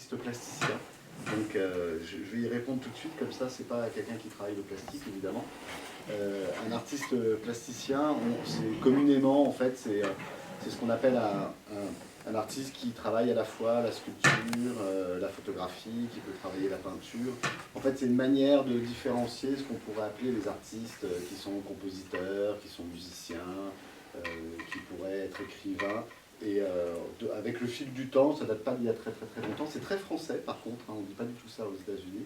artiste plasticien. Donc je vais y répondre tout de suite, comme ça, c'est pas quelqu'un qui travaille le plastique, évidemment. Un artiste plasticien, c'est communément, en fait, c'est ce qu'on appelle un artiste qui travaille à la fois la sculpture, la photographie, qui peut travailler la peinture. En fait, c'est une manière de différencier ce qu'on pourrait appeler les artistes qui sont compositeurs, qui sont musiciens, qui pourraient être écrivains. Et avec le fil du temps, ça date pas d'il y a très longtemps, c'est très français par contre, hein, on ne dit pas du tout ça aux États-Unis.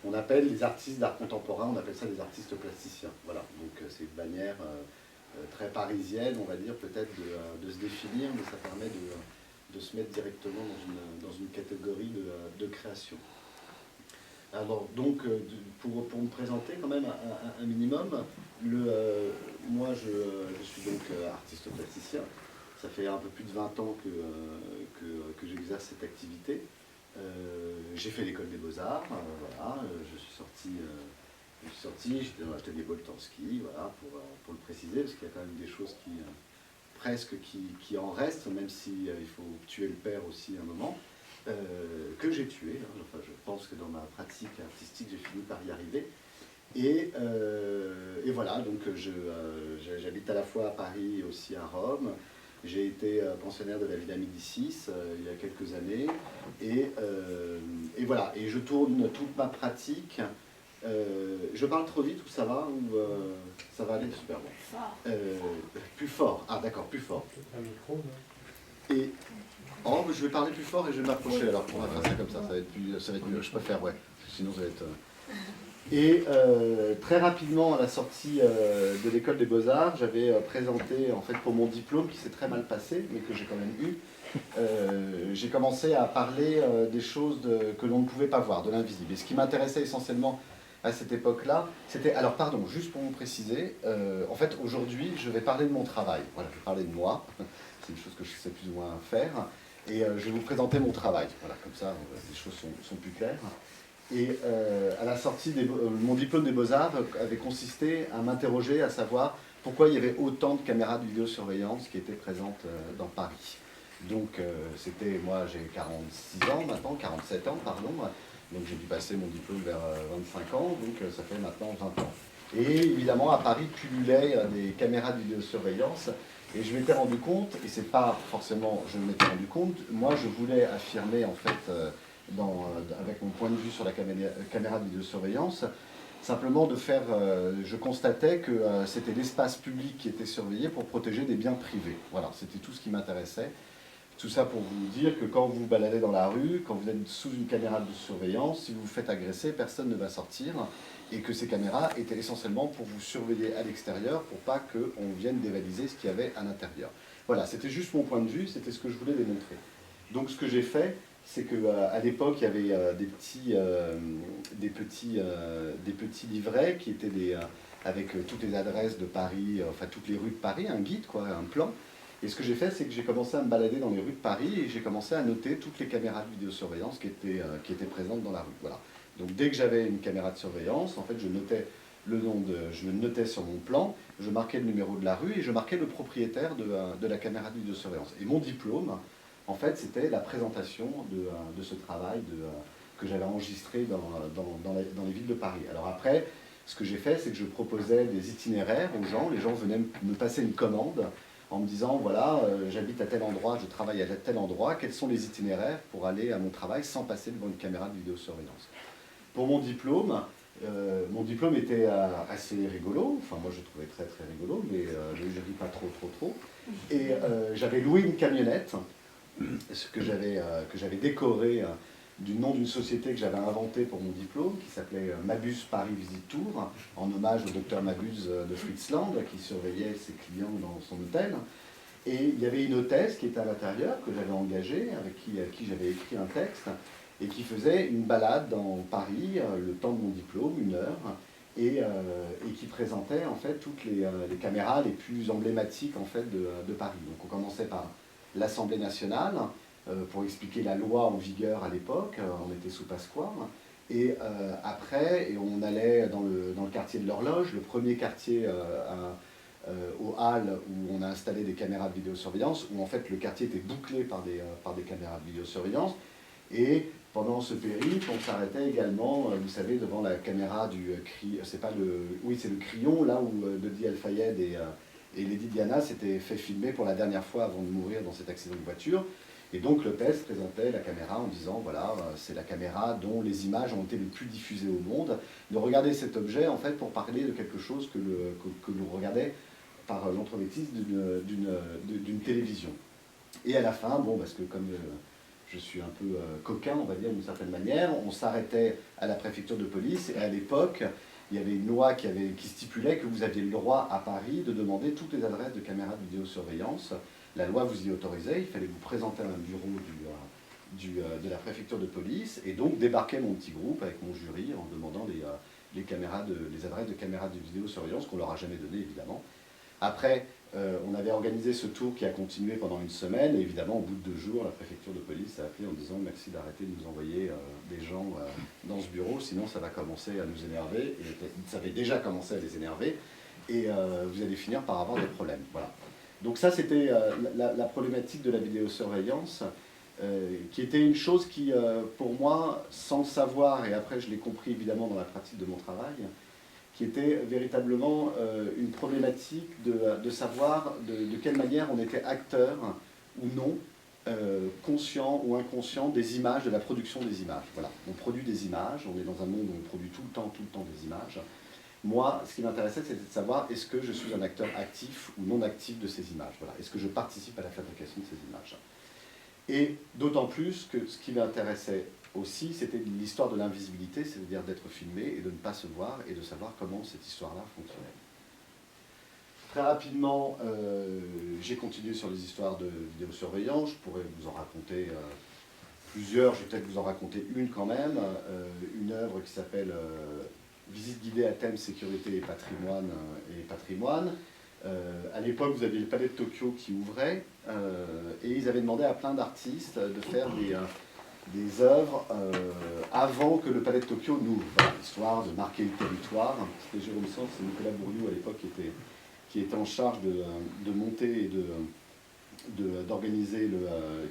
On appelle les artistes d'art contemporain, on appelle ça des artistes plasticiens. Voilà, donc c'est une manière très parisienne, on va dire, peut-être de se définir, mais ça permet de se mettre directement dans une catégorie de création. Alors donc, pour me présenter quand même un minimum, moi je suis donc artiste plasticien. Ça fait un peu plus de 20 ans que j'exerce cette activité. J'ai fait l'école des beaux-arts, voilà, je suis sorti, j'étais dans l'atelier Boltanski, voilà, pour le préciser, parce qu'il y a quand même des choses qui en restent, même si il faut tuer le père aussi à un moment, que j'ai tué. Hein. Enfin, je pense que dans ma pratique artistique, j'ai fini par y arriver. Et voilà, donc j'habite à la fois à Paris et aussi à Rome. J'ai été pensionnaire de la Villa Médicis il y a quelques années. Et voilà, et je tourne toute ma pratique. Je parle trop vite ou ça va ou ça va aller super bon. Plus fort. Ah d'accord, plus fort. Un micro, non? Et oh, je vais parler plus fort et je vais m'approcher. Alors on va faire ça comme ça va être mieux. Je préfère, ouais. Sinon ça va être. Et très rapidement, à la sortie de l'école des Beaux-Arts, j'avais présenté, en fait, pour mon diplôme, qui s'est très mal passé, mais que j'ai quand même eu, j'ai commencé à parler des choses que l'on ne pouvait pas voir, de l'invisible. Et ce qui m'intéressait essentiellement à cette époque-là, c'était... Alors, pardon, juste pour vous préciser, en fait, aujourd'hui, je vais parler de mon travail. Voilà, je vais parler de moi. C'est une chose que je sais plus ou moins faire. Et je vais vous présenter mon travail. Voilà, comme ça, les choses sont plus claires. Et à la sortie, mon diplôme des Beaux-Arts avait consisté à m'interroger, à savoir pourquoi il y avait autant de caméras de vidéosurveillance qui étaient présentes dans Paris. Donc c'était, moi j'ai 46 ans maintenant, 47 ans, pardon, donc j'ai dû passer mon diplôme vers 25 ans, donc ça fait maintenant 20 ans. Et évidemment, à Paris, pullulaient des caméras de vidéosurveillance, et je m'étais rendu compte, et c'est pas forcément je m'étais rendu compte, moi je voulais affirmer en fait... avec mon point de vue sur la caméra de vidéosurveillance, simplement de faire, je constatais que c'était l'espace public qui était surveillé pour protéger des biens privés. Voilà, c'était tout ce qui m'intéressait. Tout ça pour vous dire que quand vous vous baladez dans la rue, quand vous êtes sous une caméra de surveillance, si vous vous faites agresser, personne ne va sortir, et que ces caméras étaient essentiellement pour vous surveiller à l'extérieur, pour pas qu'on vienne dévaliser ce qu'il y avait à l'intérieur. Voilà, c'était juste mon point de vue, c'était ce que je voulais démontrer. Donc ce que j'ai fait, c'est qu'à l'époque, il y avait des petits livrets qui étaient avec toutes les adresses de Paris, enfin toutes les rues de Paris, un guide, quoi, un plan. Et ce que j'ai fait, c'est que j'ai commencé à me balader dans les rues de Paris et j'ai commencé à noter toutes les caméras de vidéosurveillance qui étaient présentes dans la rue. Voilà. Donc dès que j'avais une caméra de surveillance, en fait, je le notais sur mon plan, je marquais le numéro de la rue et je marquais le propriétaire de la caméra de vidéosurveillance. Et mon diplôme, en fait, c'était la présentation de ce travail que j'avais enregistré dans les villes de Paris. Alors après, ce que j'ai fait, c'est que je proposais des itinéraires aux gens. Les gens venaient me passer une commande en me disant, voilà, j'habite à tel endroit, je travaille à tel endroit, quels sont les itinéraires pour aller à mon travail sans passer devant une caméra de vidéosurveillance. Pour mon diplôme était assez rigolo, enfin moi je trouvais très rigolo, mais je ne dis pas trop. Et j'avais loué une camionnette, ce que j'avais décoré du nom d'une société que j'avais inventée pour mon diplôme, qui s'appelait Mabus Paris Visit Tour, en hommage au docteur Mabuse de Fritzland, qui surveillait ses clients dans son hôtel. Et il y avait une hôtesse qui était à l'intérieur, que j'avais engagée, avec qui j'avais écrit un texte, et qui faisait une balade dans Paris, le temps de mon diplôme, 1 heure, et qui présentait en fait toutes les caméras les plus emblématiques en fait, de Paris. Donc on commençait par l'Assemblée nationale, pour expliquer la loi en vigueur à l'époque, on était sous Pasqua, et après, on allait dans le quartier de l'Horloge, le premier quartier aux Halles où on a installé des caméras de vidéosurveillance, où en fait le quartier était bouclé par des caméras de vidéosurveillance, et Pendant ce périple, on s'arrêtait également, vous savez, devant la caméra du c'est pas le, oui, c'est le Crillon, là où Dodi Al-Fayed et Lady Diana s'étaient fait filmer pour la dernière fois avant de mourir dans cet accident de voiture. Et donc Lopez présentait la caméra en disant, voilà, c'est la caméra dont les images ont été les plus diffusées au monde. De regarder cet objet, en fait, pour parler de quelque chose que l'on regardait par l'entremettis d'une télévision. Et à la fin, bon, parce que comme je suis un peu coquin, on va dire d'une certaine manière, on s'arrêtait à la préfecture de police, et à l'époque, il y avait une loi qui stipulait que vous aviez le droit à Paris de demander toutes les adresses de caméras de vidéosurveillance. La loi vous y autorisait, il fallait vous présenter à un bureau de la préfecture de police, et donc débarquait mon petit groupe avec mon jury en demandant les adresses de caméras de vidéosurveillance qu'on leur a jamais données, évidemment. Après, on avait organisé ce tour qui a continué pendant une semaine, et évidemment, au bout de 2 jours, la préfecture de police a appelé en disant « Merci d'arrêter de nous envoyer des gens dans ce bureau, sinon ça va commencer à nous énerver, et ça avait déjà commencé à les énerver, et vous allez finir par avoir des problèmes. » Voilà. Donc ça, c'était la problématique de la vidéosurveillance, qui était une chose qui, pour moi, sans le savoir, et après je l'ai compris évidemment dans la pratique de mon travail, qui était véritablement une problématique de savoir de quelle manière on était acteur ou non, conscient ou inconscient des images, de la production des images. Voilà. On produit des images, on est dans un monde où on produit tout le temps des images. Moi, ce qui m'intéressait, c'était de savoir est-ce que je suis un acteur actif ou non actif de ces images. Voilà. Est-ce que je participe à la fabrication de ces images. Et d'autant plus que ce qui m'intéressait aussi, c'était l'histoire de l'invisibilité, c'est-à-dire d'être filmé et de ne pas se voir et de savoir comment cette histoire-là fonctionnait. Très rapidement, j'ai continué sur les histoires de vidéosurveillance. Je pourrais vous en raconter plusieurs, je vais peut-être vous en raconter une quand même. Une œuvre qui s'appelle Visite guidée à thème sécurité et patrimoine. À l'époque, vous aviez le Palais de Tokyo qui ouvrait, et ils avaient demandé à plein d'artistes de faire des œuvres avant que le Palais de Tokyo n'ouvre, voilà, histoire de marquer le territoire. C'était Jérôme Sens et Nicolas Bourriou à l'époque qui étaient en charge de monter et d'organiser,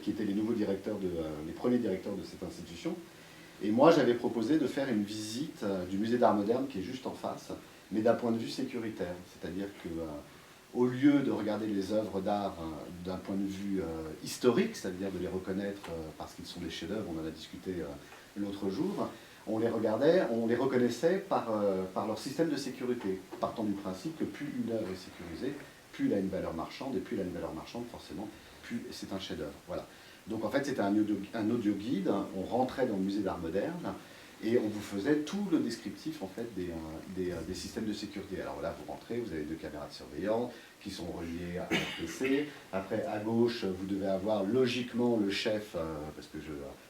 qui étaient les nouveaux directeurs, les premiers directeurs de cette institution. Et moi, j'avais proposé de faire une visite du musée d'art moderne qui est juste en face, mais d'un point de vue sécuritaire. C'est-à-dire que au lieu de regarder les œuvres d'art d'un point de vue historique, c'est-à-dire de les reconnaître parce qu'ils sont des chefs-d'œuvre, on en a discuté l'autre jour, on les regardait, on les reconnaissait par leur système de sécurité, partant du principe que plus une œuvre est sécurisée, plus elle a une valeur marchande, et plus elle a une valeur marchande, forcément, plus c'est un chef-d'œuvre. Voilà. Donc en fait, c'était un audio guide, on rentrait dans le musée d'art moderne, et on vous faisait tout le descriptif en fait, des systèmes de sécurité. Alors là, vous rentrez, vous avez 2 caméras de surveillance qui sont reliées à un PC. Après, à gauche, vous devez avoir logiquement le chef, parce que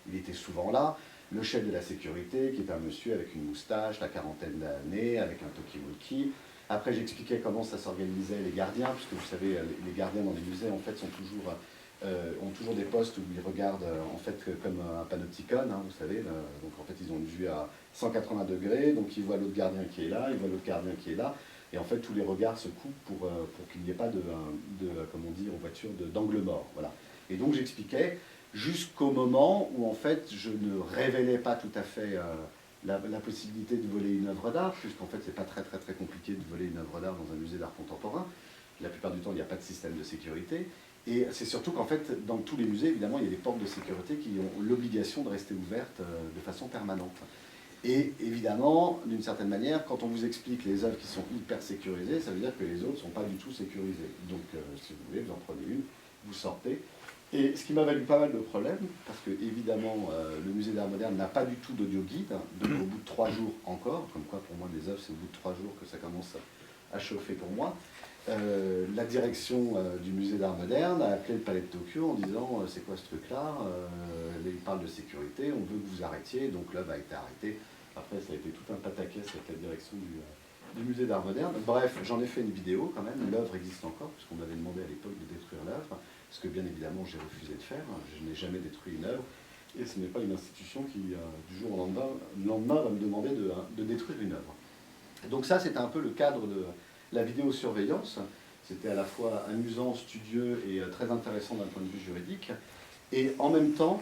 il était souvent là, le chef de la sécurité, qui est un monsieur avec une moustache, la quarantaine d'années, avec un talkie-walkie. Après, j'expliquais comment ça s'organisait les gardiens, puisque vous savez, les gardiens dans les musées en fait, ont toujours des postes où ils regardent en fait comme un panopticon, hein, vous savez, donc en fait ils ont une vue à 180 degrés, donc ils voient l'autre gardien qui est là, ils voient l'autre gardien qui est là, et en fait tous les regards se coupent pour qu'il n'y ait pas comme on dit en voiture, d'angle mort. Voilà. Et donc j'expliquais jusqu'au moment où en fait je ne révélais pas tout à fait la possibilité de voler une œuvre d'art, puisqu'en fait c'est pas très compliqué de voler une œuvre d'art dans un musée d'art contemporain. La plupart du temps il n'y a pas de système de sécurité. Et c'est surtout qu'en fait, dans tous les musées, évidemment, il y a des portes de sécurité qui ont l'obligation de rester ouvertes de façon permanente. Et évidemment, d'une certaine manière, quand on vous explique les œuvres qui sont hyper sécurisées, ça veut dire que les autres ne sont pas du tout sécurisées. Donc, si vous voulez, vous en prenez une, vous sortez. Et ce qui m'a valu pas mal de problèmes, parce que évidemment, le musée d'art moderne n'a pas du tout d'audio guide, donc au bout de 3 jours encore, comme quoi pour moi les œuvres, c'est au bout de 3 jours que ça commence à chauffer pour moi. La direction du musée d'art moderne a appelé le Palais de Tokyo en disant c'est quoi ce truc-là, il parle de sécurité, on veut que vous arrêtiez, donc l'œuvre a été arrêtée. Après, ça a été tout un pataquès avec la direction du musée d'art moderne. Bref, j'en ai fait une vidéo quand même, l'œuvre existe encore, puisqu'on m'avait demandé à l'époque de détruire l'œuvre, ce que bien évidemment j'ai refusé de faire, je n'ai jamais détruit une œuvre, et ce n'est pas une institution qui, du jour au lendemain va me demander de détruire une œuvre. Donc ça, c'était un peu le cadre de la vidéosurveillance. C'était à la fois amusant, studieux et très intéressant d'un point de vue juridique. Et en même temps,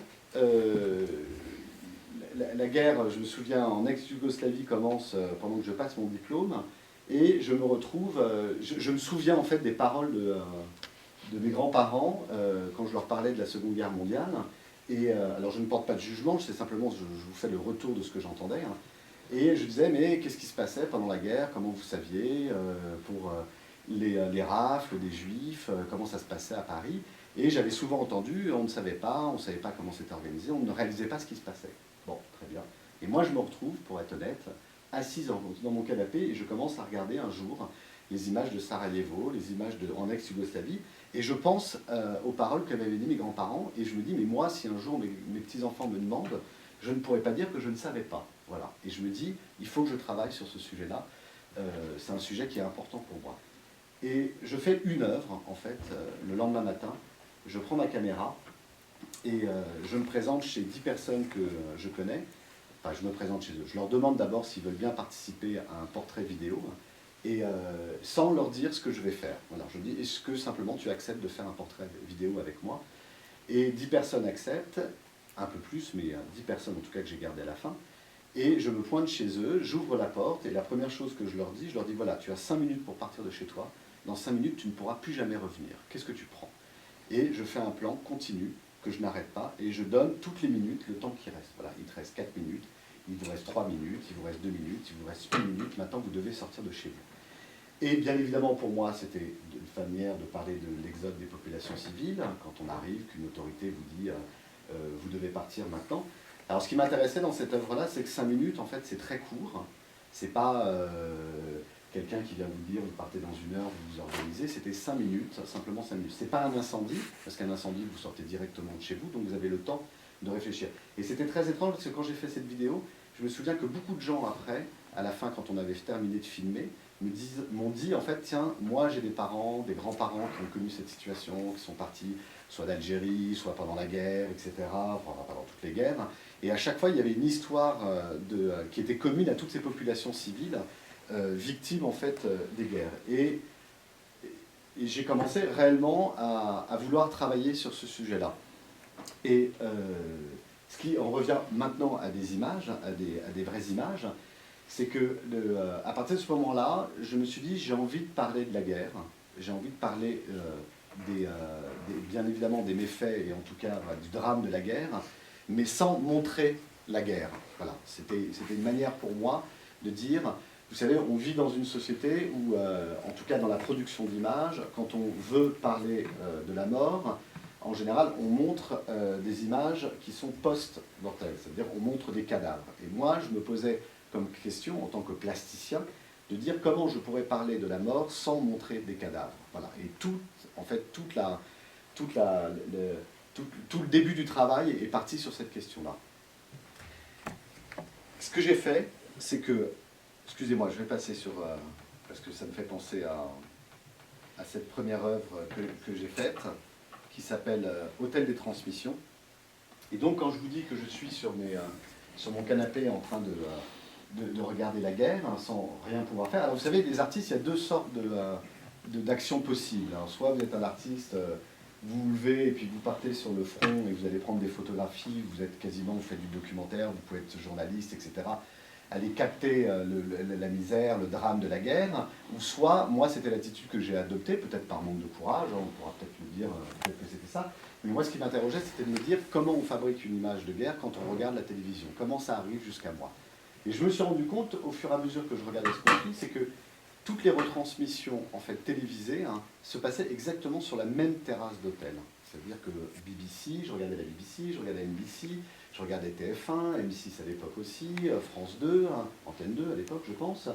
la guerre, je me souviens, en ex-Yougoslavie commence pendant que je passe mon diplôme, et je me retrouve, je me souviens en fait des paroles de mes grands-parents quand je leur parlais de la Seconde Guerre mondiale. Et alors je ne porte pas de jugement, c'est simplement, je vous fais le retour de ce que j'entendais. Hein. Et je disais, mais qu'est-ce qui se passait pendant la guerre? Comment vous saviez pour les rafles des Juifs, comment ça se passait à Paris? Et j'avais souvent entendu, on ne savait pas comment c'était organisé, on ne réalisait pas ce qui se passait. Bon, très bien. Et moi je me retrouve, pour être honnête, assis dans mon canapé et je commence à regarder un jour les images de Sarajevo, les images en ex-Yougoslavie, et je pense aux paroles que m'avaient dit mes grands-parents, et je me dis, mais moi, si un jour mes petits-enfants me demandent, je ne pourrais pas dire que je ne savais pas. Voilà. Et je me dis, il faut que je travaille sur ce sujet-là, c'est un sujet qui est important pour moi. Et je fais une œuvre, en fait, le lendemain matin, je prends ma caméra, et je me présente chez 10 personnes que je connais, enfin je me présente chez eux, je leur demande d'abord s'ils veulent bien participer à un portrait vidéo, et sans leur dire ce que je vais faire. Voilà, je dis, est-ce que simplement tu acceptes de faire un portrait vidéo avec moi? Et 10 personnes acceptent, un peu plus, mais 10 personnes en tout cas que j'ai gardé à la fin, et je me pointe chez eux, j'ouvre la porte, et la première chose que je leur dis, voilà, tu as 5 minutes pour partir de chez toi, dans 5 minutes tu ne pourras plus jamais revenir, qu'est-ce que tu prends? Et je fais un plan continu, que je n'arrête pas, et je donne toutes les minutes le temps qui reste. Voilà, il te reste 4 minutes, il vous reste 3 minutes, il vous reste 2 minutes, il vous reste 1 minute, maintenant vous devez sortir de chez vous. Et bien évidemment, pour moi, c'était une manière de parler de l'exode des populations civiles, quand on arrive, qu'une autorité vous dit vous devez partir maintenant. Alors ce qui m'intéressait dans cette œuvre-là, c'est que 5 minutes, en fait, c'est très court. C'est pas quelqu'un qui vient vous dire vous partez dans 1 heure, vous vous organisez. C'était 5 minutes, simplement 5 minutes. C'est pas un incendie, parce qu'un incendie, vous sortez directement de chez vous, donc vous avez le temps de réfléchir. Et c'était très étrange, parce que quand j'ai fait cette vidéo, je me souviens que beaucoup de gens après, à la fin, quand on avait terminé de filmer, m'ont dit, en fait, tiens, moi j'ai des parents, des grands-parents qui ont connu cette situation, qui sont partis soit d'Algérie, soit pendant la guerre, etc., enfin, pendant toutes les guerres. Et à chaque fois, il y avait une histoire qui était commune à toutes ces populations civiles, victimes en fait des guerres. Et j'ai commencé réellement à vouloir travailler sur ce sujet-là. Et on revient maintenant à des images, à des vraies images, c'est que à partir de ce moment-là, je me suis dit j'ai envie de parler de la guerre, j'ai envie de parler bien évidemment des méfaits et en tout cas du drame de la guerre, mais sans montrer la guerre. Voilà, c'était une manière pour moi de dire, vous savez, on vit dans une société où, en tout cas dans la production d'images, quand on veut parler de la mort, en général, on montre des images qui sont post-mortelles, c'est-à-dire on montre des cadavres. Et moi, je me posais comme question, en tant que plasticien, de dire comment je pourrais parler de la mort sans montrer des cadavres. Voilà. Et tout le début du travail est parti sur cette question-là. Ce que j'ai fait, c'est que, excusez-moi, je vais passer sur, parce que ça me fait penser à cette première œuvre que j'ai faite, qui s'appelle Hôtel des transmissions. Et donc, quand je vous dis que je suis sur mon canapé en train de regarder la guerre, hein, sans rien pouvoir faire. Alors vous savez, les artistes, il y a 2 sortes d'actions possibles. Alors, soit vous êtes un artiste, vous vous levez et puis vous partez sur le front et vous allez prendre des photographies, vous faites du documentaire, vous pouvez être journaliste, etc. Aller capter la misère, le drame de la guerre, ou soit, moi c'était l'attitude que j'ai adoptée, peut-être par manque de courage, hein, on pourra peut-être le dire, peut-être que c'était ça, mais moi ce qui m'interrogeait c'était de me dire comment on fabrique une image de guerre quand on regarde la télévision, comment ça arrive jusqu'à moi. Et je me suis rendu compte, au fur et à mesure que je regardais ce conflit, c'est que toutes les retransmissions en fait, télévisées se passaient exactement sur la même terrasse d'hôtel. C'est-à-dire que BBC, je regardais la BBC, je regardais NBC, je regardais TF1, M6 à l'époque aussi, France 2, Antenne 2 à l'époque je pense,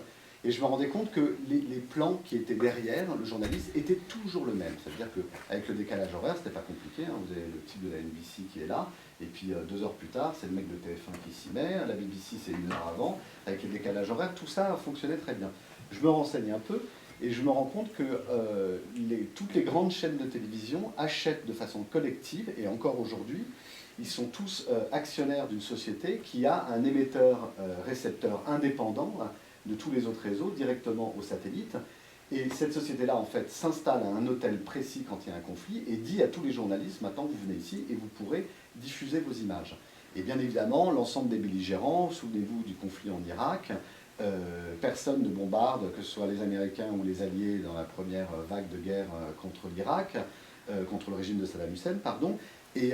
et je me rendais compte que les plans qui étaient derrière le journaliste étaient toujours le même. C'est-à-dire qu'avec le décalage horaire, c'était pas compliqué, hein. Vous avez le type de la NBC qui est là, et puis 2 heures plus tard, c'est le mec de TF1 qui s'y met, la BBC c'est 1 heure avant, avec les décalages horaires, tout ça fonctionnait très bien. Je me renseigne un peu, et je me rends compte que toutes les grandes chaînes de télévision achètent de façon collective, et encore aujourd'hui, ils sont tous actionnaires d'une société qui a un émetteur-récepteur indépendant de tous les autres réseaux, directement au satellite. Et cette société-là, en fait, s'installe à un hôtel précis quand il y a un conflit et dit à tous les journalistes, maintenant vous venez ici et vous pourrez diffuser vos images. Et bien évidemment, l'ensemble des belligérants, souvenez-vous du conflit en Irak, personne ne bombarde, que ce soit les Américains ou les Alliés dans la première vague de guerre contre l'Irak, contre le régime de Saddam Hussein, pardon. Et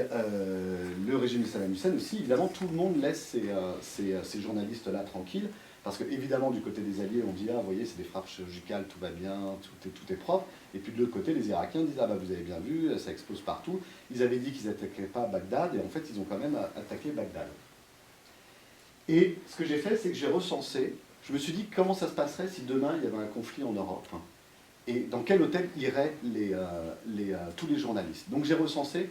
le régime de Saddam Hussein aussi, évidemment, tout le monde laisse ces journalistes-là tranquilles, parce que évidemment du côté des Alliés, on dit ah, vous voyez, c'est des frappes chirurgicales, tout va bien, tout est propre. Et puis de l'autre côté, les Irakiens disent ah bah vous avez bien vu, ça explose partout. Ils avaient dit qu'ils n'attaqueraient pas Bagdad, et en fait ils ont quand même attaqué Bagdad. Et ce que j'ai fait, c'est que j'ai recensé. Je me suis dit comment ça se passerait si demain il y avait un conflit en Europe, et dans quel hôtel iraient tous les journalistes. Donc j'ai recensé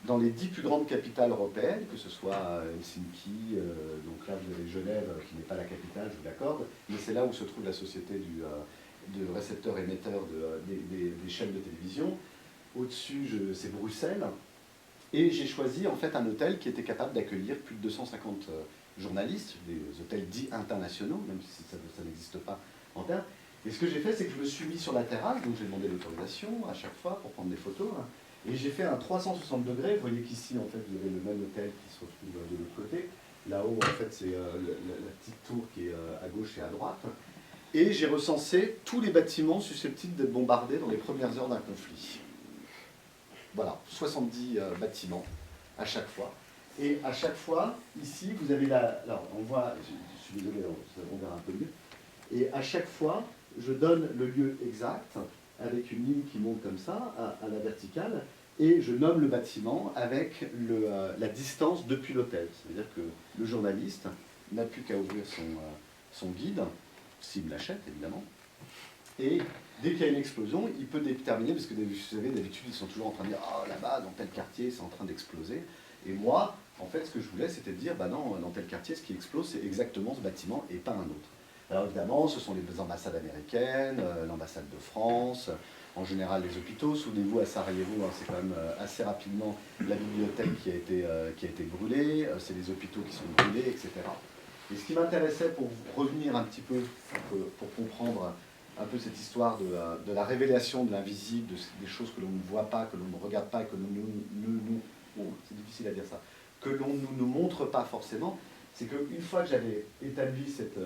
dans les 10 plus grandes capitales européennes, que ce soit Helsinki, donc là vous avez Genève, qui n'est pas la capitale, je vous l'accorde, mais c'est là où se trouve la société de récepteur-émetteur des chaînes de télévision. Au-dessus, c'est Bruxelles. Et j'ai choisi en fait un hôtel qui était capable d'accueillir plus de 250 journalistes, des hôtels dits internationaux, même si ça n'existe pas en termes. Et ce que j'ai fait, c'est que je me suis mis sur la terrasse, donc j'ai demandé l'autorisation à chaque fois pour prendre des photos. Et j'ai fait un 360 degrés. Vous voyez qu'ici, en fait, vous avez le même hôtel qui se retrouve de l'autre côté. Là-haut, en fait, c'est la petite tour qui est à gauche et à droite. Et j'ai recensé tous les bâtiments susceptibles d'être bombardés dans les premières heures d'un conflit. Voilà, 70 bâtiments à chaque fois. Et à chaque fois, ici, vous avez alors, on voit, je suis désolé, on verra un peu mieux. Et à chaque fois, je donne le lieu exact, avec une ligne qui monte comme ça, à la verticale, et je nomme le bâtiment avec la distance depuis l'hôtel. C'est-à-dire que le journaliste n'a plus qu'à ouvrir son guide, s'il l'achète évidemment, et dès qu'il y a une explosion, il peut déterminer, parce que vous savez, d'habitude ils sont toujours en train de dire « Oh là-bas, dans tel quartier, c'est en train d'exploser ». Et moi, en fait, ce que je voulais, c'était de dire « Bah non, dans tel quartier, ce qui explose, c'est exactement ce bâtiment et pas un autre ». Alors évidemment, ce sont les ambassades américaines, l'ambassade de France, en général les hôpitaux. Souvenez-vous, à Sarajevo, c'est quand même assez rapidement la bibliothèque qui a été brûlée, c'est les hôpitaux qui sont brûlés, etc. Et ce qui m'intéressait pour revenir un petit peu, pour comprendre un peu cette histoire de la révélation de l'invisible, des choses que l'on ne voit pas, que l'on ne regarde pas, que c'est difficile à dire ça, que l'on ne nous montre pas forcément, c'est qu'une fois que j'avais établi cette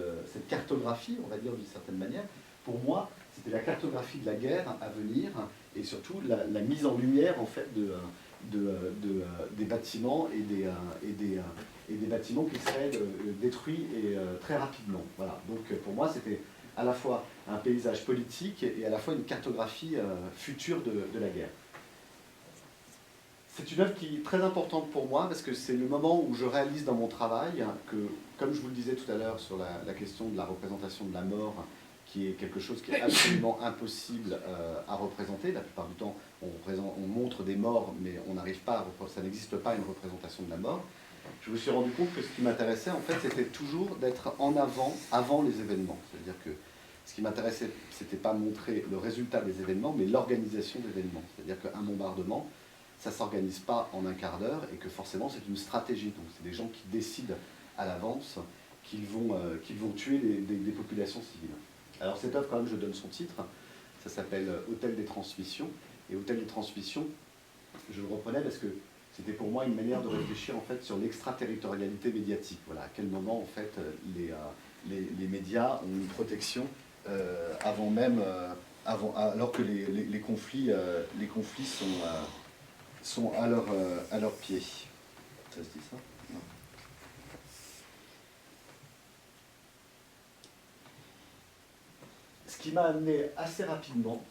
cartographie, on va dire d'une certaine manière, pour moi, c'était la cartographie de la guerre à venir, et surtout la mise en lumière en fait des bâtiments et des bâtiments qui seraient détruits et très rapidement. Voilà. Donc pour moi, c'était à la fois un paysage politique et à la fois une cartographie future de la guerre. C'est une œuvre qui est très importante pour moi parce que c'est le moment où je réalise dans mon travail que, comme je vous le disais tout à l'heure sur la question de la représentation de la mort, qui est quelque chose qui est absolument impossible à représenter. La plupart du temps, on montre des morts, mais on n'arrive pas ça n'existe pas une représentation de la mort. Je me suis rendu compte que ce qui m'intéressait, en fait, c'était toujours d'être en avant les événements. C'est-à-dire que ce qui m'intéressait, c'était pas montrer le résultat des événements, mais l'organisation des événements. C'est-à-dire qu'un bombardement, ça ne s'organise pas en un quart d'heure et que forcément c'est une stratégie. Donc c'est des gens qui décident à l'avance qu'ils vont tuer des populations civiles. Alors cette œuvre, quand même, je donne son titre, ça s'appelle Hôtel des transmissions. Et Hôtel des transmissions, je le reprenais parce que c'était pour moi une manière de réfléchir en fait sur l'extraterritorialité médiatique. Voilà, à quel moment en fait les médias ont une protection avant même, alors que les conflits sont à leur pied. Ça se dit ça? Non. Ce qui m'a amené assez rapidement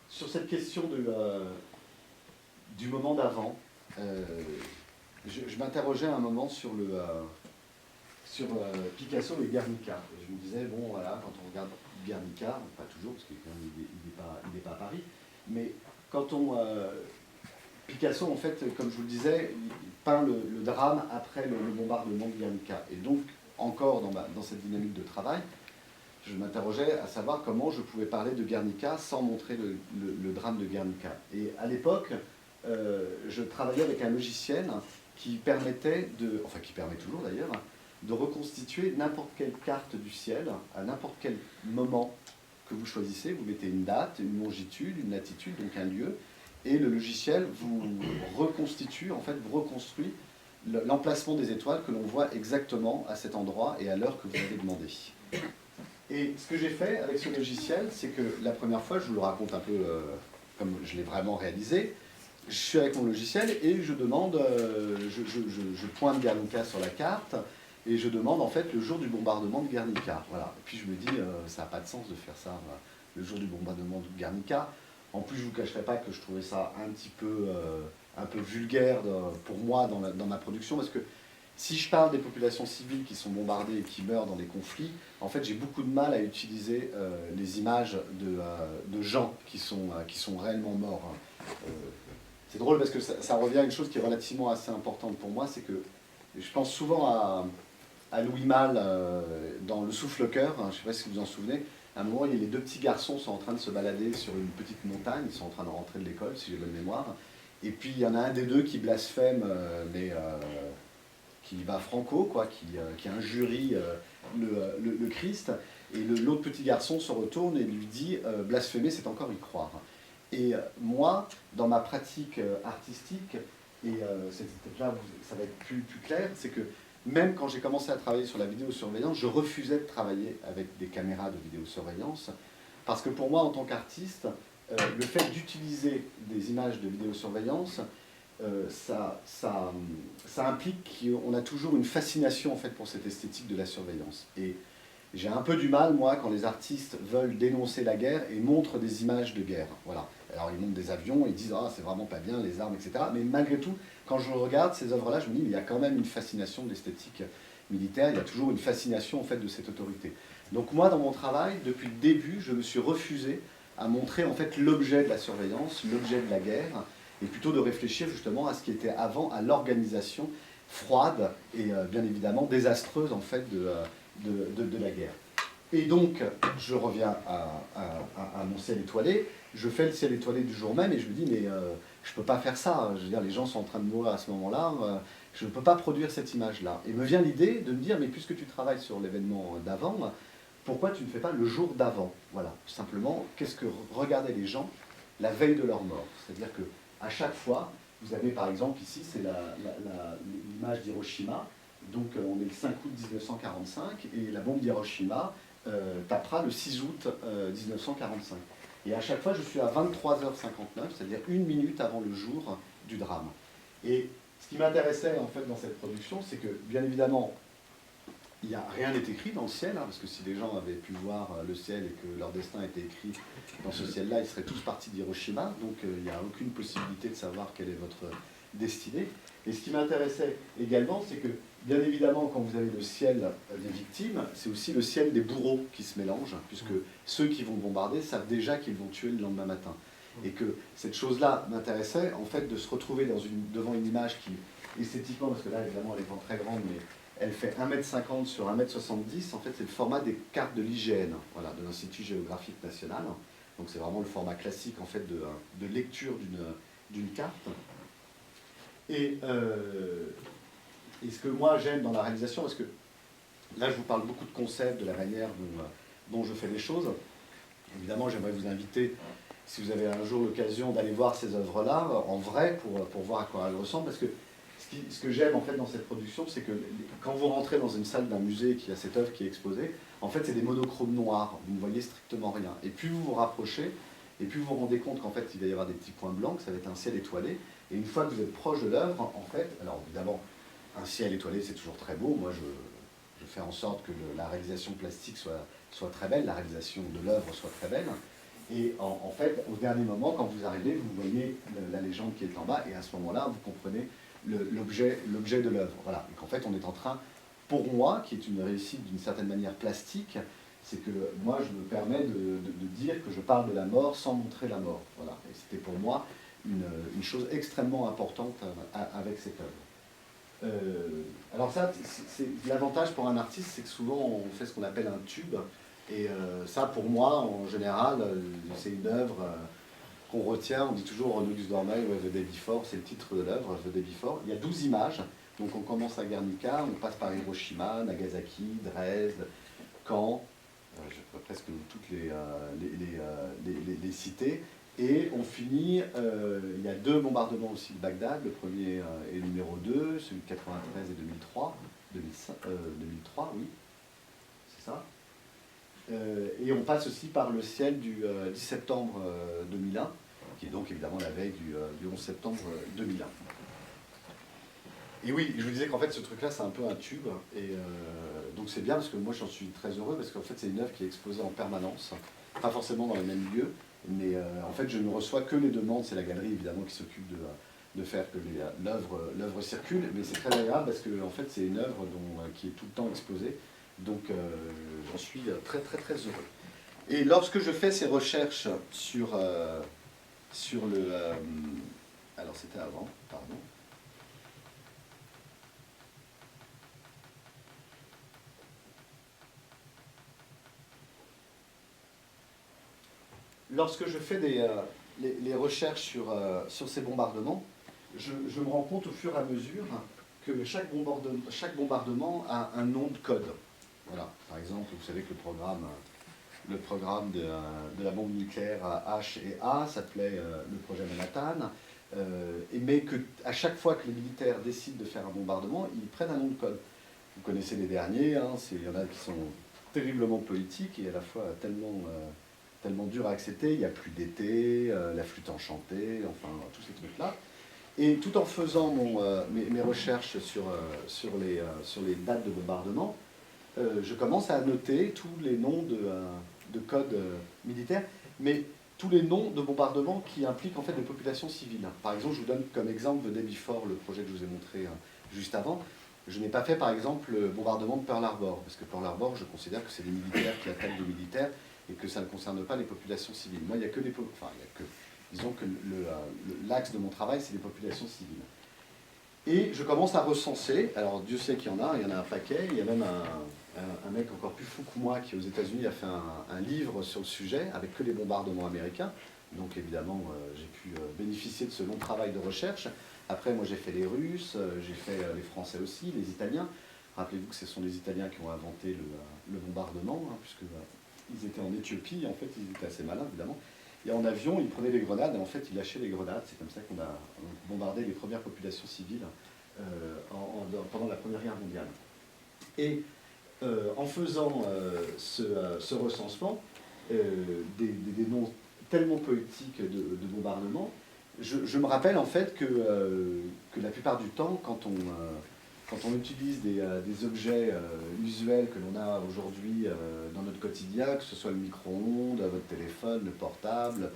sur cette question du moment d'avant. Je m'interrogeais à un moment sur Picasso et Guernica. Et je me disais, bon voilà, quand on regarde Guernica, pas toujours, parce qu'il n'est pas à Paris, mais quand Picasso, en fait, comme je vous le disais, il peint le drame après le bombardement de Guernica. Et donc, encore dans cette dynamique de travail, je m'interrogeais à savoir comment je pouvais parler de Guernica sans montrer le drame de Guernica. Et à l'époque, je travaillais avec un logiciel qui permettait qui permet toujours d'ailleurs, de reconstituer n'importe quelle carte du ciel à n'importe quel moment que vous choisissez. Vous mettez une date, une longitude, une latitude, donc un lieu, et le logiciel vous reconstitue, en fait, vous reconstruit l'emplacement des étoiles que l'on voit exactement à cet endroit et à l'heure que vous avez demandé. Et ce que j'ai fait avec ce logiciel, c'est que la première fois, je vous le raconte un peu comme je l'ai vraiment réalisé, je suis avec mon logiciel et je demande, je pointe Guernica sur la carte et je demande en fait le jour du bombardement de Guernica. Voilà. Et puis je me dis, ça n'a pas de sens de faire ça le jour du bombardement de Guernica. En plus, je ne vous cacherai pas que je trouvais ça un petit peu, vulgaire pour moi dans ma production, parce que si je parle des populations civiles qui sont bombardées et qui meurent dans des conflits, en fait, j'ai beaucoup de mal à utiliser les images de gens qui sont réellement morts. C'est drôle parce que ça revient à une chose qui est relativement assez importante pour moi, c'est que je pense souvent à Louis Malle dans Le Souffle-Cœur, hein, je ne sais pas si vous vous en souvenez. À un moment, les deux petits garçons sont en train de se balader sur une petite montagne, ils sont en train de rentrer de l'école, si j'ai bonne mémoire. Et puis, il y en a un des deux qui blasphème, qui va franco, quoi, qui injurie le Christ. Et l'autre petit garçon se retourne et lui dit blasphémer, c'est encore y croire. Et moi, dans ma pratique artistique, et là ça va être plus clair, c'est que même quand j'ai commencé à travailler sur la vidéosurveillance, je refusais de travailler avec des caméras de vidéosurveillance, parce que pour moi, en tant qu'artiste, le fait d'utiliser des images de vidéosurveillance, ça implique qu'on a toujours une fascination en fait, pour cette esthétique de la surveillance. Et j'ai un peu du mal, moi, quand les artistes veulent dénoncer la guerre et montrent des images de guerre. Voilà. Alors ils montrent des avions, ils disent « Ah, c'est vraiment pas bien, les armes, etc. » Mais malgré tout, quand je regarde ces œuvres-là, je me dis « Mais il y a quand même une fascination de l'esthétique militaire, il y a toujours une fascination en fait, de cette autorité. » Donc moi, dans mon travail, depuis le début, je me suis refusé à montrer en fait l'objet de la surveillance, l'objet de la guerre, et plutôt de réfléchir justement à ce qui était avant, à l'organisation froide et bien évidemment désastreuse en fait de la guerre. Et donc, je reviens à mon ciel étoilé, je fais le ciel étoilé du jour même et je me dis, mais je ne peux pas faire ça, je veux dire, les gens sont en train de mourir à ce moment-là, je ne peux pas produire cette image-là. Et me vient l'idée de me dire, mais puisque tu travailles sur l'événement d'avant, pourquoi tu ne fais pas le jour d'avant? Voilà, simplement, qu'est-ce que regardaient les gens la veille de leur mort? C'est-à-dire qu'à chaque fois, vous avez par exemple ici, c'est l'image d'Hiroshima, donc on est le 5 août 1945, et la bombe d'Hiroshima tapera le 6 août 1945. Et à chaque fois, je suis à 23h59, c'est-à-dire une minute avant le jour du drame. Et ce qui m'intéressait en fait dans cette production, c'est que bien évidemment, rien n'est écrit dans le ciel, hein, parce que si les gens avaient pu voir le ciel et que leur destin était écrit dans ce ciel-là, ils seraient tous partis d'Hiroshima, donc il n'y a aucune possibilité de savoir quelle est votre destinée. Et ce qui m'intéressait également, c'est que, bien évidemment, quand vous avez le ciel des victimes, c'est aussi le ciel des bourreaux qui se mélange, puisque ceux qui vont bombarder savent déjà qu'ils vont tuer le lendemain matin. Et que cette chose-là m'intéressait, en fait, de se retrouver devant une image qui, esthétiquement, parce que là, évidemment, elle est pas très grande, mais elle fait 1,50 m sur 1,70 m. En fait, c'est le format des cartes de l'IGN, voilà, de l'Institut géographique national. Donc c'est vraiment le format classique, en fait, de lecture d'une carte. Et ce que moi j'aime dans la réalisation, parce que là je vous parle beaucoup de concepts, de la manière dont je fais les choses. Évidemment, j'aimerais vous inviter, si vous avez un jour l'occasion d'aller voir ces œuvres-là en vrai pour voir à quoi elles ressemblent, parce que ce que j'aime en fait dans cette production, c'est que quand vous rentrez dans une salle d'un musée qui a cette œuvre qui est exposée, en fait c'est des monochromes noirs, vous ne voyez strictement rien. Et plus vous vous rapprochez, et plus vous vous rendez compte qu'en fait il va y avoir des petits points blancs, que ça va être un ciel étoilé. Et une fois que vous êtes proche de l'œuvre, en fait, alors évidemment, un ciel étoilé c'est toujours très beau, moi je fais en sorte que la réalisation plastique soit très belle, la réalisation de l'œuvre soit très belle. Et en fait, au dernier moment, quand vous arrivez, vous voyez la légende qui est en bas, et à ce moment-là, vous comprenez l'objet de l'œuvre. Voilà. Et qu'en fait, on est en train, pour moi, qui est une réussite d'une certaine manière plastique, c'est que moi, je me permets de dire que je parle de la mort sans montrer la mort. Voilà. Et c'était pour moi une chose extrêmement importante avec cette œuvre. Alors ça, l'avantage pour un artiste, c'est que souvent, on fait ce qu'on appelle un tube. Et ça, pour moi, en général, c'est une œuvre qu'on retient. On dit toujours Renaud Dormeil, The Day Before, c'est le titre de l'œuvre, The Day Before. Il y a 12 images. Donc on commence à Guernica, on passe par Hiroshima, Nagasaki, Dresde, Caen, je peux presque toutes les citer. Et on finit, il y a 2 bombardements aussi de Bagdad, le premier est le numéro 2, celui de 93 et 2003, 2003, oui, c'est ça. Et on passe aussi par le ciel du 10 septembre 2001, qui est donc évidemment la veille du 11 septembre 2001. Et oui, je vous disais qu'en fait ce truc-là c'est un peu un tube, et donc c'est bien parce que moi j'en suis très heureux, parce qu'en fait c'est une œuvre qui est exposée en permanence, pas forcément dans les mêmes lieux, mais en fait je ne reçois que les demandes, c'est la galerie évidemment qui s'occupe de faire que l'œuvre circule, mais c'est très agréable parce que en fait c'est une œuvre qui est tout le temps exposée, donc j'en suis très très très heureux. Et lorsque je fais ces recherches sur le... alors c'était avant, pardon. Lorsque je fais les recherches sur ces bombardements, je me rends compte au fur et à mesure que chaque bombardement a un nom de code. Voilà. Par exemple, vous savez que le programme de la bombe nucléaire H et A s'appelait le projet Manhattan, mais qu'à chaque fois que les militaires décident de faire un bombardement, ils prennent un nom de code. Vous connaissez les derniers, hein, il y en a qui sont terriblement politiques et à la fois tellement dur à accepter, il n'y a plus d'été, la flûte enchantée, enfin tous ces trucs-là. Et tout en faisant mes recherches sur les dates de bombardement, je commence à noter tous les noms de codes militaires, mais tous les noms de bombardements qui impliquent en fait des populations civiles. Par exemple, je vous donne comme exemple The Day Before, le projet que je vous ai montré juste avant. Je n'ai pas fait par exemple le bombardement de Pearl Harbor, parce que Pearl Harbor, je considère que c'est des militaires qui attaquent des militaires, et que ça ne concerne pas les populations civiles. Moi, il n'y a que des... Enfin, il y a que... Disons que l'axe de mon travail, c'est les populations civiles. Et je commence à recenser, alors Dieu sait qu'il y en a un paquet, il y a même un mec encore plus fou que moi qui, aux États-Unis, a fait un livre sur le sujet, avec que les bombardements américains. Donc évidemment, j'ai pu bénéficier de ce long travail de recherche. Après, moi, j'ai fait les Russes, j'ai fait les Français aussi, les Italiens. Rappelez-vous que ce sont les Italiens qui ont inventé le bombardement, hein, puisque... ils étaient en Éthiopie, en fait, ils étaient assez malins, évidemment. Et en avion, ils prenaient les grenades, et en fait, ils lâchaient les grenades. C'est comme ça qu'on a bombardé les premières populations civiles pendant la Première Guerre mondiale. Et en faisant ce recensement, des noms tellement poétiques de bombardement, je me rappelle en fait que la plupart du temps, quand on utilise des objets usuels que l'on a aujourd'hui dans notre quotidien, que ce soit le micro-ondes, votre téléphone, le portable,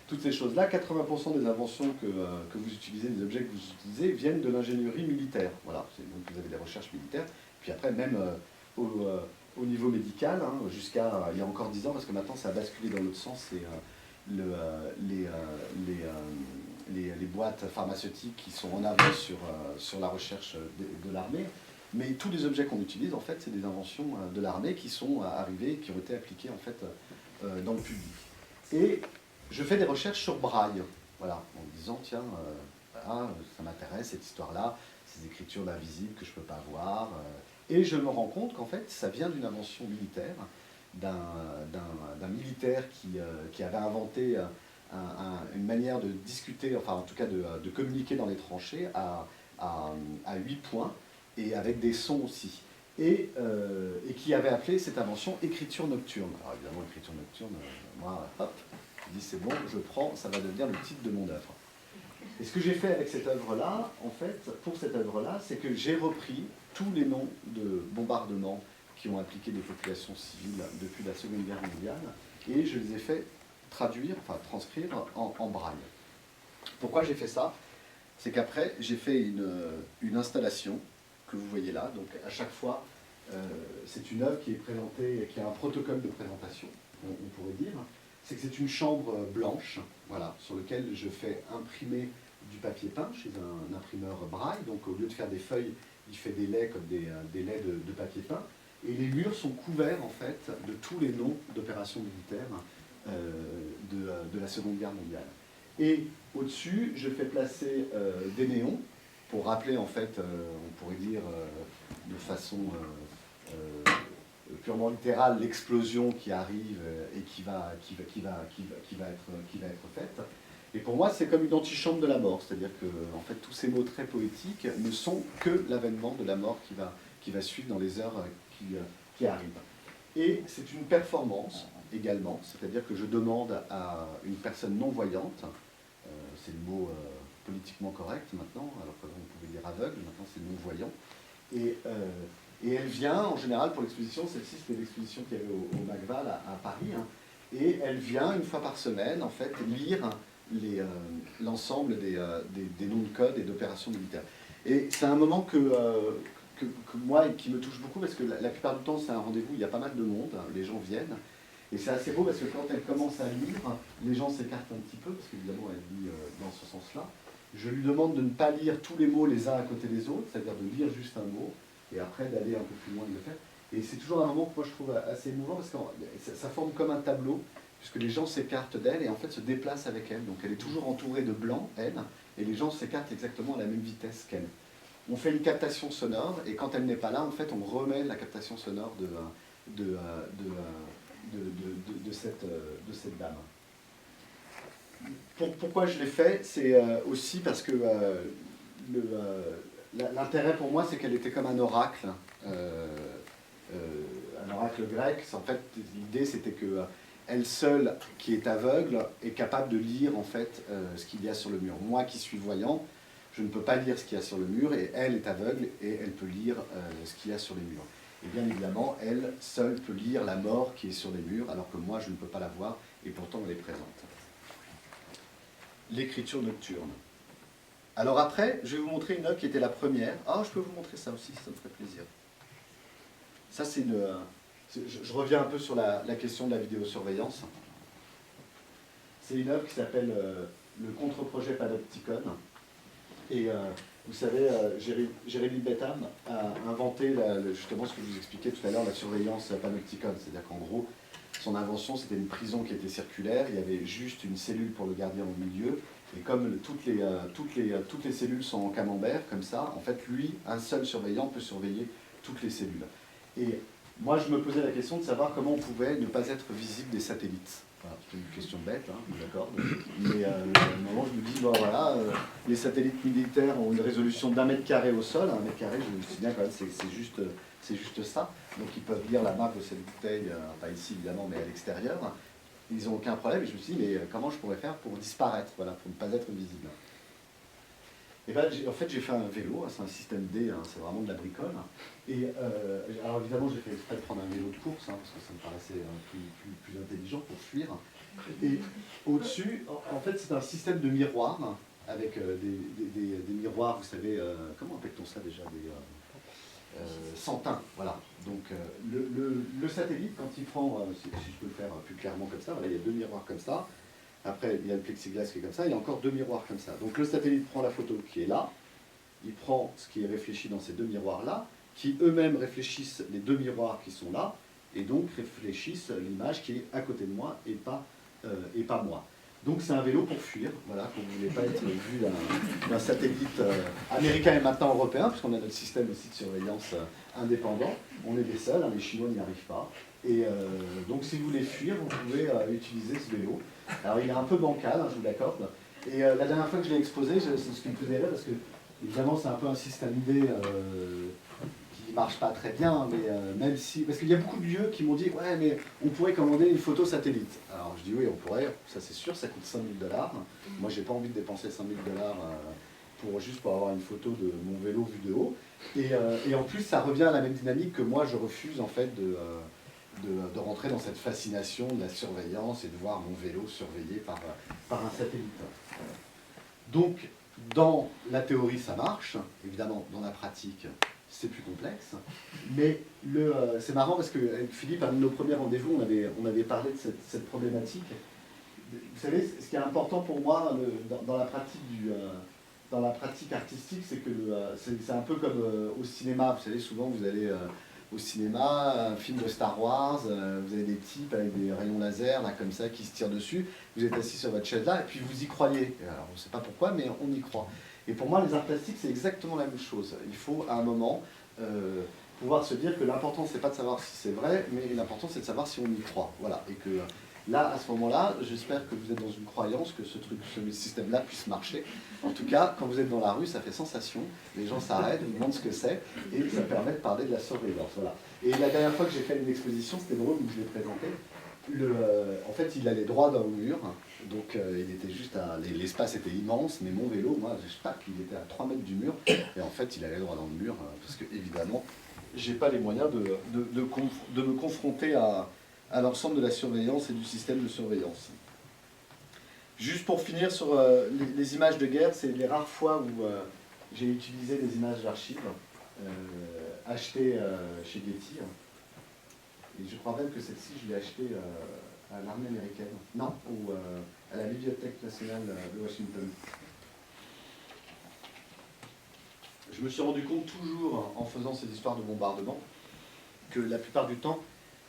toutes ces choses-là, 80% des inventions que vous utilisez, des objets que vous utilisez, viennent de l'ingénierie militaire. Voilà, donc vous avez des recherches militaires. Puis après, même au niveau médical, hein, jusqu'à il y a encore 10 ans, parce que maintenant ça a basculé dans l'autre sens, c'est les boîtes pharmaceutiques qui sont en avance sur la recherche de l'armée. Mais tous les objets qu'on utilise, en fait, c'est des inventions de l'armée qui sont arrivées, qui ont été appliquées, en fait, dans le public. Et je fais des recherches sur Braille, voilà, en me disant, tiens, ça m'intéresse, cette histoire-là, ces écritures d'invisibles que je ne peux pas voir. Et je me rends compte qu'en fait, ça vient d'une invention militaire, d'un militaire qui avait inventé une manière de discuter, enfin en tout cas de communiquer dans les tranchées à 8 points, et avec des sons aussi. Et qui avait appelé cette invention écriture nocturne. Alors évidemment, écriture nocturne, moi, hop, je dis c'est bon, je prends, ça va devenir le titre de mon œuvre. Et ce que j'ai fait avec cette œuvre-là, en fait, pour cette œuvre-là, c'est que j'ai repris tous les noms de bombardements qui ont impliqué des populations civiles depuis la Seconde Guerre mondiale, et je les ai fait transcrire en braille. Pourquoi j'ai fait ça? C'est qu'après, j'ai fait une installation que vous voyez là. Donc à chaque fois, c'est une œuvre qui est présentée, qui a un protocole de présentation, on pourrait dire. C'est que c'est une chambre blanche, voilà, sur laquelle je fais imprimer du papier peint chez un imprimeur braille. Donc au lieu de faire des feuilles, il fait des laits comme des laits de papier peint. Et les murs sont couverts en fait de tous les noms d'opérations militaires de la Seconde Guerre mondiale. Et au-dessus, je fais placer des néons pour rappeler, en fait, on pourrait dire de façon purement littéral, l'explosion qui arrive et qui va être faite. Et pour moi, c'est comme une antichambre de la mort, c'est-à-dire que en fait, tous ces mots très poétiques ne sont que l'avènement de la mort qui va suivre dans les heures qui arrivent. Et c'est une performance également, c'est-à-dire que je demande à une personne non-voyante, c'est le mot politiquement correct maintenant, alors qu'on pouvait dire aveugle, maintenant c'est non-voyant, et elle vient, en général, pour l'exposition, celle-ci c'était l'exposition qu'il y avait au Magval à Paris, hein, et elle vient une fois par semaine, en fait, lire l'ensemble des noms de code et d'opérations militaires. Et c'est un moment que moi, qui me touche beaucoup, parce que la plupart du temps, c'est un rendez-vous, il y a pas mal de monde, hein, les gens viennent, et c'est assez beau parce que quand elle commence à lire, les gens s'écartent un petit peu, parce qu'évidemment, elle lit dans ce sens-là. Je lui demande de ne pas lire tous les mots les uns à côté des autres, c'est-à-dire de lire juste un mot, et après d'aller un peu plus loin de le faire. Et c'est toujours un moment que moi je trouve assez émouvant, parce que ça forme comme un tableau, puisque les gens s'écartent d'elle et en fait se déplacent avec elle. Donc elle est toujours entourée de blanc, elle, et les gens s'écartent exactement à la même vitesse qu'elle. On fait une captation sonore, et quand elle n'est pas là, en fait, on remet la captation sonore de cette dame. Pourquoi je l'ai fait? C'est aussi parce que l'intérêt pour moi, c'est qu'elle était comme un oracle grec. En fait, l'idée, c'était que elle seule, qui est aveugle, est capable de lire en fait ce qu'il y a sur le mur. Moi qui suis voyant, je ne peux pas lire ce qu'il y a sur le mur, et elle est aveugle et elle peut lire ce qu'il y a sur les murs. Et bien évidemment, elle seule peut lire la mort qui est sur les murs, alors que moi je ne peux pas la voir, et pourtant elle est présente. L'écriture nocturne. Alors après, je vais vous montrer une œuvre qui était la première. Ah, je peux vous montrer ça aussi, ça me ferait plaisir. Ça, c'est une... Je reviens un peu sur la question de la vidéosurveillance. C'est une œuvre qui s'appelle le contre-projet Panopticon. Et vous savez, Jérémy Bentham a inventé justement ce que je vous expliquais tout à l'heure, la surveillance Panopticon. C'est-à-dire qu'en gros, son invention, c'était une prison qui était circulaire, il y avait juste une cellule pour le gardien au milieu, et comme toutes les cellules sont en camembert, comme ça, en fait, lui, un seul surveillant peut surveiller toutes les cellules. Et moi, je me posais la question de savoir comment on pouvait ne pas être visible des satellites. Voilà, c'est une question bête, hein, je vous l'accorde. Mais à un moment, je me dis, bon voilà, les satellites militaires ont une résolution d'1 mètre carré au sol. 1 mètre carré, je me souviens quand même, c'est juste ça. Donc ils peuvent lire la marque de cette bouteille, pas ici évidemment, mais à l'extérieur. Ils n'ont aucun problème. Et je me suis dit, mais comment je pourrais faire pour disparaître, voilà, pour ne pas être visible. Et ben, en fait, j'ai fait un vélo, c'est un système D, hein, c'est vraiment de la bricole. Et alors évidemment, j'ai fait exprès de prendre un vélo de course, hein, parce que ça me paraissait plus intelligent pour fuir. Et au-dessus, en fait, c'est un système de miroirs, avec des miroirs, vous savez, comment appelle-t-on ça déjà, sans teint, voilà. Donc le satellite, quand il prend, si je peux le faire plus clairement comme ça, voilà, il y a 2 miroirs comme ça. Après, il y a le plexiglas qui est comme ça, il y a encore 2 miroirs comme ça. Donc le satellite prend la photo qui est là, il prend ce qui est réfléchi dans ces 2 miroirs-là, qui eux-mêmes réfléchissent les 2 miroirs qui sont là, et donc réfléchissent l'image qui est à côté de moi et pas moi. Donc c'est un vélo pour fuir, voilà, quand vous ne voulez pas être vu d'un satellite américain et maintenant européen, puisqu'on a notre système aussi de surveillance indépendant. On est les seuls, hein, les Chinois n'y arrivent pas. Et donc si vous voulez fuir, vous pouvez utiliser ce vélo. Alors il est un peu bancal, hein, je vous l'accorde. Et la dernière fois que je l'ai exposé, c'est ce qui me faisait rire, parce que évidemment c'est un peu un système D qui marche pas très bien, mais même si... Parce qu'il y a beaucoup de lieux qui m'ont dit « Ouais, mais on pourrait commander une photo satellite. » Alors je dis « Oui, on pourrait, ça c'est sûr, ça coûte 5 000 $. Moi j'ai pas envie de dépenser 5 000 $ juste pour avoir une photo de mon vélo vu de haut. Et en plus, ça revient à la même dynamique que moi je refuse en fait de rentrer dans cette fascination de la surveillance et de voir mon vélo surveillé par un satellite. Donc, dans la théorie, ça marche. Évidemment, dans la pratique, c'est plus complexe. Mais c'est marrant parce qu'avec Philippe, à un de nos premiers rendez-vous, on avait parlé de cette problématique. Vous savez, ce qui est important pour moi dans la pratique artistique, c'est que c'est un peu comme au cinéma. Vous savez, souvent, vous allez... au cinéma, un film de Star Wars, vous avez des types avec des rayons laser, là, comme ça, qui se tirent dessus, vous êtes assis sur votre chaise là, et puis vous y croyez. Alors, on ne sait pas pourquoi, mais on y croit. Et pour moi, les arts plastiques, c'est exactement la même chose. Il faut, à un moment, pouvoir se dire que l'important, c'est pas de savoir si c'est vrai, mais l'important, c'est de savoir si on y croit. Voilà. Et que là, à ce moment-là, j'espère que vous êtes dans une croyance que ce système-là puisse marcher. En tout cas, quand vous êtes dans la rue, ça fait sensation. Les gens s'arrêtent, vous demandent ce que c'est, et ça permet de parler de la surveillance. Voilà. Et la dernière fois que j'ai fait une exposition, c'était drôle où je l'ai présenté. En fait, il allait droit dans le mur, donc il était juste l'espace était immense, mais mon vélo, moi, je sais pas, il était à 3 mètres du mur, et en fait, il allait droit dans le mur, parce que évidemment, j'ai pas les moyens de me confronter à l'ensemble de la surveillance et du système de surveillance. Juste pour finir sur les images de guerre, c'est les rares fois où j'ai utilisé des images d'archives achetées chez Getty. Et je crois même que celle-ci, je l'ai achetée à l'armée américaine. Non, ou à la Bibliothèque nationale de Washington. Je me suis rendu compte toujours, en faisant ces histoires de bombardement, que la plupart du temps,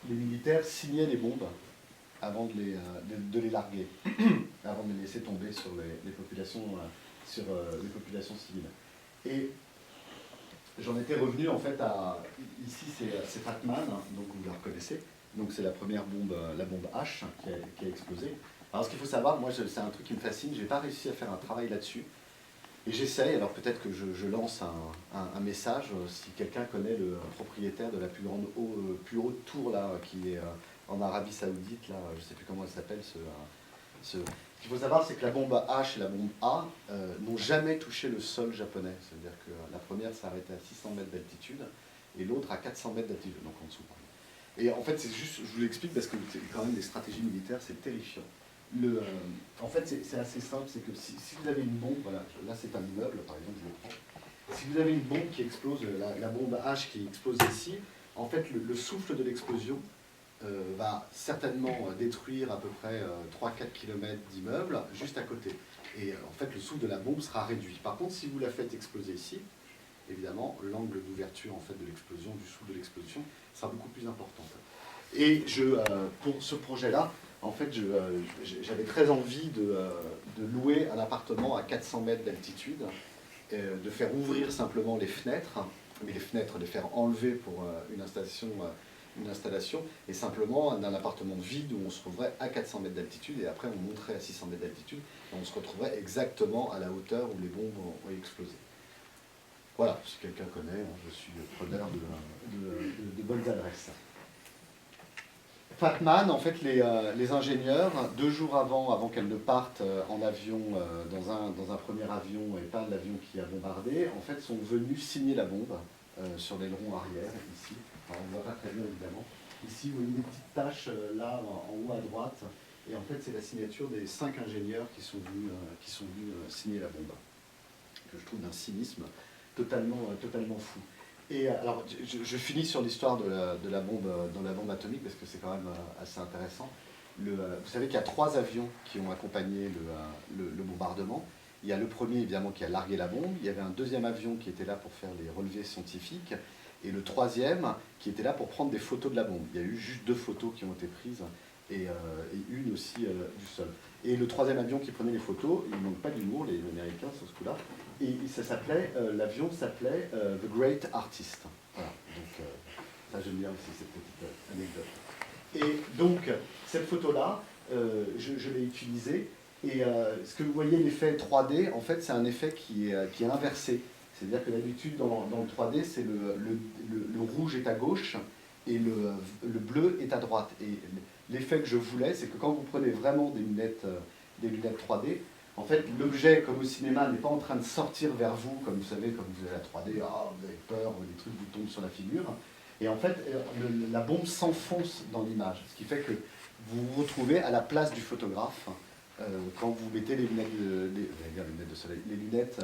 les militaires signaient les bombes avant de les larguer, avant de les laisser tomber sur les populations civiles. Et j'en étais revenu en fait à... Ici c'est Fatman, donc vous la reconnaissez. Donc c'est la première bombe, la bombe H qui a explosé. Alors ce qu'il faut savoir, moi c'est un truc qui me fascine, j'ai pas réussi à faire un travail là-dessus. Et j'essaye, alors peut-être que je lance un message, si quelqu'un connaît le propriétaire de la plus haute tour là, qui est en Arabie Saoudite, là, je ne sais plus comment elle s'appelle. Ce qu'il faut savoir, c'est que la bombe H et la bombe A n'ont jamais touché le sol japonais. C'est-à-dire que la première s'est arrêtée à 600 mètres d'altitude et l'autre à 400 mètres d'altitude, donc en dessous. Et en fait, c'est juste, je vous l'explique parce que c'est quand même des stratégies militaires, c'est terrifiant. En fait, c'est assez simple, c'est que si vous avez une bombe, voilà, là c'est un immeuble, par exemple, je le prends. Si vous avez une bombe qui explose, la bombe H qui explose ici, en fait, le souffle de l'explosion va certainement détruire à peu près 3-4 km d'immeubles juste à côté. Et en fait, le souffle de la bombe sera réduit. Par contre, si vous la faites exploser ici, évidemment, l'angle d'ouverture en fait, de l'explosion, du souffle de l'explosion, sera beaucoup plus important. Et pour ce projet-là, en fait, j'avais très envie de louer un appartement à 400 mètres d'altitude, de faire ouvrir simplement les fenêtres, mais les fenêtres, les faire enlever pour une installation, et simplement d'un appartement vide où on se trouverait à 400 mètres d'altitude, et après on monterait à 600 mètres d'altitude, et on se retrouverait exactement à la hauteur où les bombes ont explosé. Voilà, si quelqu'un connaît, je suis preneur de bonnes adresses. Fatman, en fait, les ingénieurs, 2 jours avant qu'elles ne partent en avion, dans un premier avion, et pas l'avion qui a bombardé, en fait, sont venus signer la bombe sur l'aileron arrière, ici. Alors, on ne voit pas très bien, évidemment. Ici, vous voyez des petites taches, là, en haut à droite. Et en fait, c'est la signature des 5 ingénieurs qui sont venus signer la bombe. Que je trouve d'un cynisme totalement fou. Et alors, je finis sur l'histoire de la bombe atomique, parce que c'est quand même assez intéressant. Vous savez qu'il y a 3 avions qui ont accompagné le bombardement. Il y a le premier, évidemment, qui a largué la bombe. Il y avait un deuxième avion qui était là pour faire les relevés scientifiques. Et le troisième, qui était là pour prendre des photos de la bombe. Il y a eu juste 2 photos qui ont été prises, et une aussi du sol. Et le troisième avion qui prenait les photos, il ne manque pas d'humour, les Américains, sur ce coup-là. Et l'avion s'appelait The Great Artist. Voilà, donc ça j'aime bien aussi cette petite anecdote. Et donc, cette photo-là, je l'ai utilisée, et ce que vous voyez, l'effet 3D, en fait, c'est un effet qui est inversé. C'est-à-dire que d'habitude, dans le 3D, c'est le rouge est à gauche, et le bleu est à droite. Et l'effet que je voulais, c'est que quand vous prenez vraiment des lunettes 3D, en fait, l'objet, comme au cinéma, n'est pas en train de sortir vers vous, comme vous savez, comme vous avez la 3D, vous avez peur, les trucs vous tombent sur la figure. Et en fait, la bombe s'enfonce dans l'image, ce qui fait que vous vous retrouvez à la place du photographe quand vous mettez les lunettes de soleil, les lunettes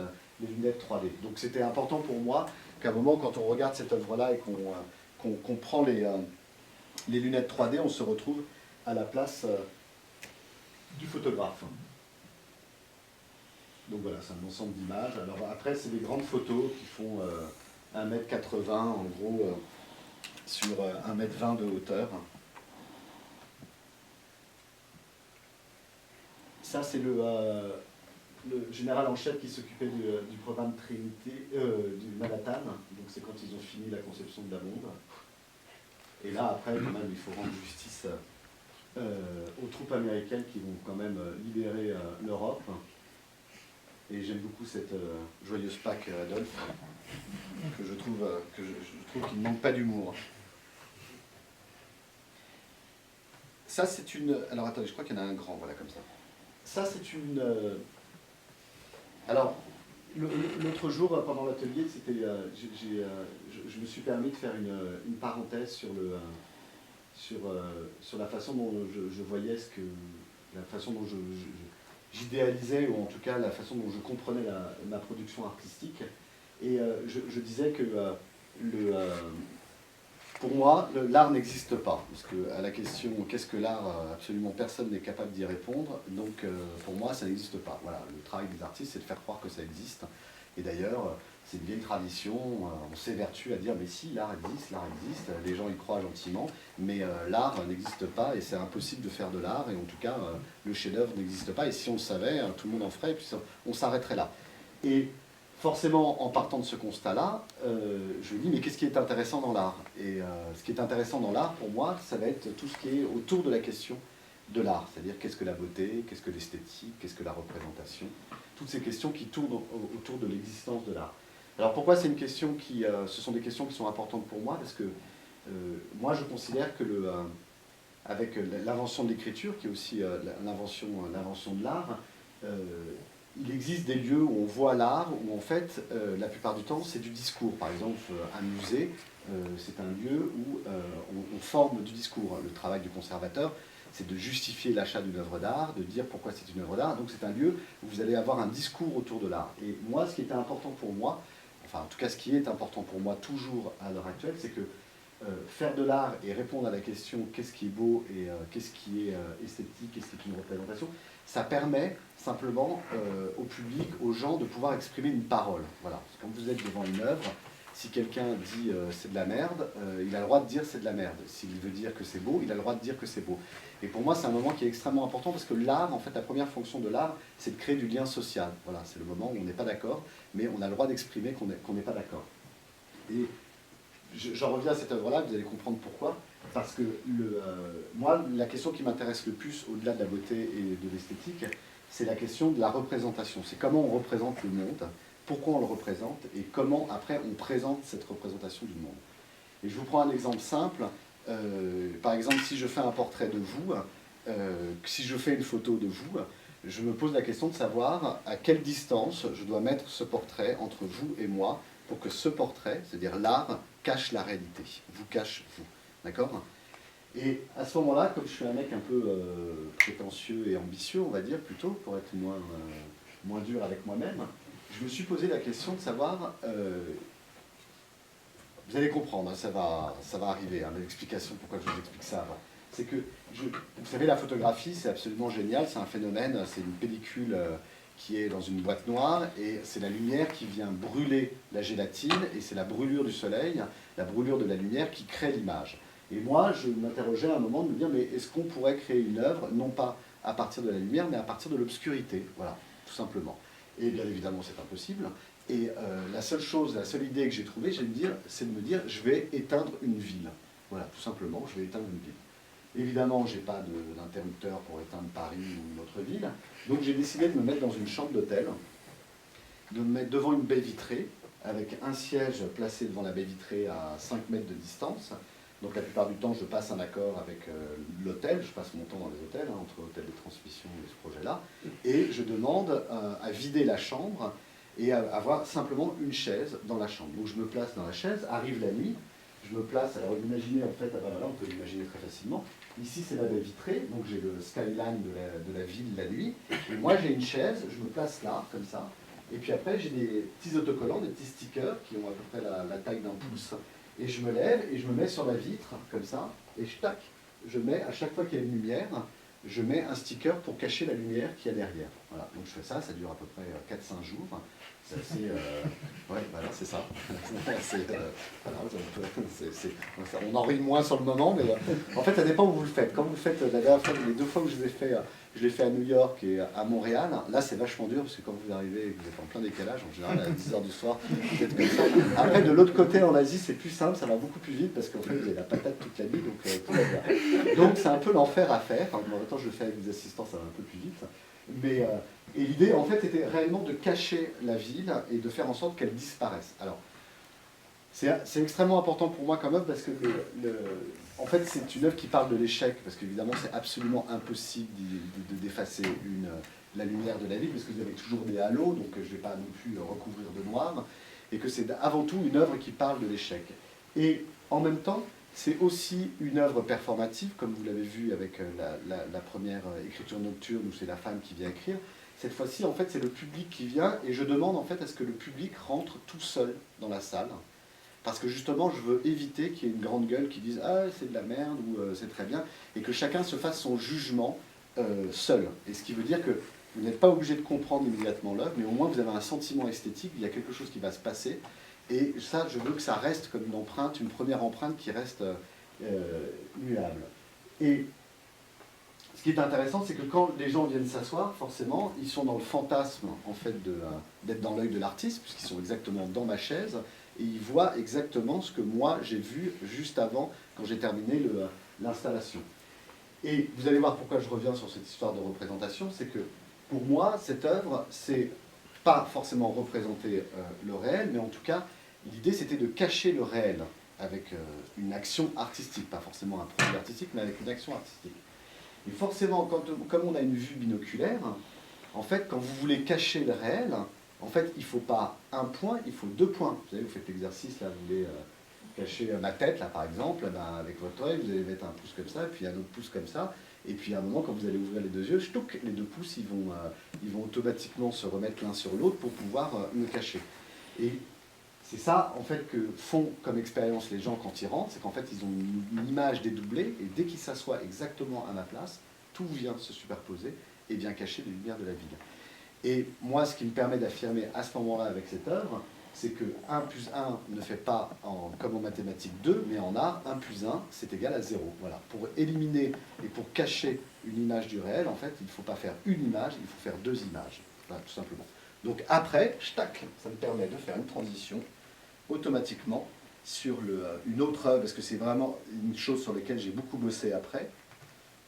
3D. Donc c'était important pour moi qu'à un moment, quand on regarde cette œuvre-là et qu'on prend les lunettes 3D, on se retrouve à la place du photographe. Donc voilà, c'est un ensemble d'images. Alors après, c'est des grandes photos qui font 1,80 m, en gros, sur 1,20 m de hauteur. Ça, c'est le général en chef qui s'occupait du programme Trinité, du Manhattan, donc c'est quand ils ont fini la conception de la bombe. Et là, après, quand même, il faut rendre justice aux troupes américaines qui vont quand même libérer l'Europe. Et j'aime beaucoup cette joyeuse Pâques, Adolphe, que je trouve qu'il ne manque pas d'humour. Ça, c'est une... Alors, attendez, je crois qu'il y en a un grand, voilà, comme ça. Ça, c'est une... Alors, l'autre jour, pendant l'atelier, c'était, je me suis permis de faire une parenthèse sur la façon dont je voyais la façon dont j'idéalisais, ou en tout cas la façon dont je comprenais ma production artistique. Et je disais que pour moi, l'art n'existe pas. Parce qu'à la question « qu'est-ce que l'art ?», absolument personne n'est capable d'y répondre. Donc pour moi, ça n'existe pas. Voilà, le travail des artistes, c'est de faire croire que ça existe. Et d'ailleurs, c'est une vieille tradition, on s'évertue à dire « mais si, l'art existe, les gens y croient gentiment, mais l'art n'existe pas et c'est impossible de faire de l'art, et en tout cas, le chef-d'œuvre n'existe pas, et si on le savait, tout le monde en ferait, et puis on s'arrêterait là. » Et forcément, en partant de ce constat-là, je me dis, mais qu'est-ce qui est intéressant dans l'art? Et ce qui est intéressant dans l'art, pour moi, ça va être tout ce qui est autour de la question de l'art. C'est-à-dire, qu'est-ce que la beauté, qu'est-ce que l'esthétique, qu'est-ce que la représentation? Toutes ces questions qui tournent autour de l'existence de l'art. Alors pourquoi c'est une question qui... ce sont des questions qui sont importantes pour moi, parce que moi, je considère que avec l'invention de l'écriture, qui est aussi l'invention de l'art, il existe des lieux où on voit l'art, où en fait, la plupart du temps, c'est du discours. Par exemple, un musée, c'est un lieu où on forme du discours. Le travail du conservateur, c'est de justifier l'achat d'une œuvre d'art, de dire pourquoi c'est une œuvre d'art. Donc c'est un lieu où vous allez avoir un discours autour de l'art. Et moi, ce qui était important pour moi, enfin en tout cas ce qui est important pour moi toujours à l'heure actuelle, c'est que faire de l'art et répondre à la question qu'est-ce qui est beau et qu'est-ce qui est esthétique, qu'est-ce qui est une représentation, ça permet simplement au public, aux gens, de pouvoir exprimer une parole. Voilà. Parce que quand vous êtes devant une œuvre, si quelqu'un dit c'est de la merde, il a le droit de dire c'est de la merde. S'il veut dire que c'est beau, il a le droit de dire que c'est beau. Et pour moi, c'est un moment qui est extrêmement important parce que l'art, en fait, la première fonction de l'art, c'est de créer du lien social. Voilà, c'est le moment où on n'est pas d'accord, mais on a le droit d'exprimer qu'on n'est pas d'accord. Et j'en reviens à cette œuvre-là, vous allez comprendre pourquoi. Parce que moi, la question qui m'intéresse le plus, au-delà de la beauté et de l'esthétique, c'est la question de la représentation. C'est comment on représente le monde, pourquoi on le représente, et comment, après, on présente cette représentation du monde. Et je vous prends un exemple simple. Par exemple, si je fais un portrait de vous, si je fais une photo de vous, je me pose la question de savoir à quelle distance je dois mettre ce portrait entre vous et moi pour que ce portrait, c'est-à-dire l'art, cache la réalité, vous cache vous. D'accord? Et à ce moment-là, comme je suis un mec un peu prétentieux et ambitieux, on va dire, plutôt, pour être moins dur avec moi-même, je me suis posé la question de savoir... vous allez comprendre, hein, ça va arriver, hein, l'explication, pourquoi je vous explique ça avant. C'est que, vous savez, la photographie, c'est absolument génial, c'est un phénomène, c'est une pellicule qui est dans une boîte noire, et c'est la lumière qui vient brûler la gélatine, et c'est la brûlure du soleil, la brûlure de la lumière qui crée l'image. Et moi, je m'interrogeais à un moment de me dire, mais est-ce qu'on pourrait créer une œuvre, non pas à partir de la lumière, mais à partir de l'obscurité, voilà, tout simplement. Et bien évidemment, c'est impossible. Et la seule idée que j'ai trouvée, c'est de me dire, je vais éteindre une ville. Voilà, tout simplement, je vais éteindre une ville. Évidemment, je n'ai pas d'interrupteur pour éteindre Paris ou une autre ville. Donc j'ai décidé de me mettre dans une chambre d'hôtel, de me mettre devant une baie vitrée, avec un siège placé devant la baie vitrée à 5 mètres de distance. Donc la plupart du temps, je passe un accord avec l'hôtel, je passe mon temps dans les hôtels, hein, entre hôtel de transmission et ce projet-là, et je demande à vider la chambre et à avoir simplement une chaise dans la chambre. Donc je me place dans la chaise, arrive la nuit, je me place, alors imaginez en fait, ah ben voilà, on peut l'imaginer très facilement, ici c'est la baie vitrée, donc j'ai le skyline de la ville la nuit, et moi j'ai une chaise, je me place là, comme ça, et puis après j'ai des petits autocollants, des petits stickers qui ont à peu près la taille d'un pouce, et je me lève et je me mets sur la vitre, comme ça, et tac, je mets, à chaque fois qu'il y a une lumière, je mets un sticker pour cacher la lumière qu'il y a derrière. Voilà, donc je fais ça, ça dure à peu près 4-5 jours. C'est assez... ouais, voilà, c'est ça. On en rit moins sur le moment, mais en fait, ça dépend où vous le faites. Quand vous le faites, la dernière fois, les 2 fois que je l'ai fait à New York et à Montréal. Là, c'est vachement dur, parce que quand vous arrivez et que vous êtes en plein décalage, en général, à 10h du soir, vous êtes comme ça. Après, de l'autre côté, en Asie, c'est plus simple, ça va beaucoup plus vite, parce qu'en fait, vous avez la patate toute la nuit, donc tout va bien. Donc, c'est un peu l'enfer à faire. Enfin, en même temps, je le fais avec des assistants, ça va un peu plus vite. Mais... et l'idée, en fait, était réellement de cacher la ville et de faire en sorte qu'elle disparaisse. Alors, c'est extrêmement important pour moi comme œuvre parce que, en fait, c'est une œuvre qui parle de l'échec, parce qu'évidemment, c'est absolument impossible d'effacer la lumière de la ville, parce que vous avez toujours des halos, donc je ne vais pas non plus recouvrir de noir, et que c'est avant tout une œuvre qui parle de l'échec. Et en même temps, c'est aussi une œuvre performative, comme vous l'avez vu avec la première écriture nocturne, où c'est la femme qui vient écrire. Cette fois-ci, en fait, c'est le public qui vient, et je demande en fait à ce que le public rentre tout seul dans la salle, parce que justement, je veux éviter qu'il y ait une grande gueule qui dise « Ah, c'est de la merde » ou « C'est très bien », et que chacun se fasse son jugement seul. Et ce qui veut dire que vous n'êtes pas obligé de comprendre immédiatement l'œuvre, mais au moins vous avez un sentiment esthétique, il y a quelque chose qui va se passer, et ça, je veux que ça reste comme une empreinte, une première empreinte qui reste muable. Et ce qui est intéressant, c'est que quand les gens viennent s'asseoir, forcément, ils sont dans le fantasme en fait, d'être dans l'œil de l'artiste, puisqu'ils sont exactement dans ma chaise, et ils voient exactement ce que moi j'ai vu juste avant, quand j'ai terminé l'installation. Et vous allez voir pourquoi je reviens sur cette histoire de représentation, c'est que pour moi, cette œuvre, c'est pas forcément représenter le réel, mais en tout cas, l'idée c'était de cacher le réel avec une action artistique, pas forcément un produit artistique, mais avec une action artistique. Et forcément, comme on a une vue binoculaire, en fait, quand vous voulez cacher le réel, en fait, il ne faut pas un point, il faut 2 points. Vous savez, vous faites l'exercice, là, vous voulez cacher ma tête, là, par exemple, ben, avec votre œil, vous allez mettre un pouce comme ça, et puis un autre pouce comme ça, et puis à un moment, quand vous allez ouvrir les 2 yeux, ch'touk, les 2 pouces, ils vont automatiquement se remettre l'un sur l'autre pour pouvoir me cacher. Et c'est ça, en fait, que font comme expérience les gens quand ils rentrent, c'est qu'en fait, ils ont une image dédoublée, et dès qu'ils s'assoient exactement à ma place, tout vient se superposer et vient cacher les lumières de la ville. Et moi, ce qui me permet d'affirmer à ce moment-là avec cette œuvre, c'est que 1 plus 1 ne fait pas, comme en mathématiques, 2, mais en art, 1 plus 1, c'est égal à 0. Voilà. Pour éliminer et pour cacher une image du réel, en fait, il ne faut pas faire une image, il faut faire 2 images. Voilà, tout simplement. Donc après, tac, ça me permet de faire une transition automatiquement sur une autre œuvre, parce que c'est vraiment une chose sur laquelle j'ai beaucoup bossé après.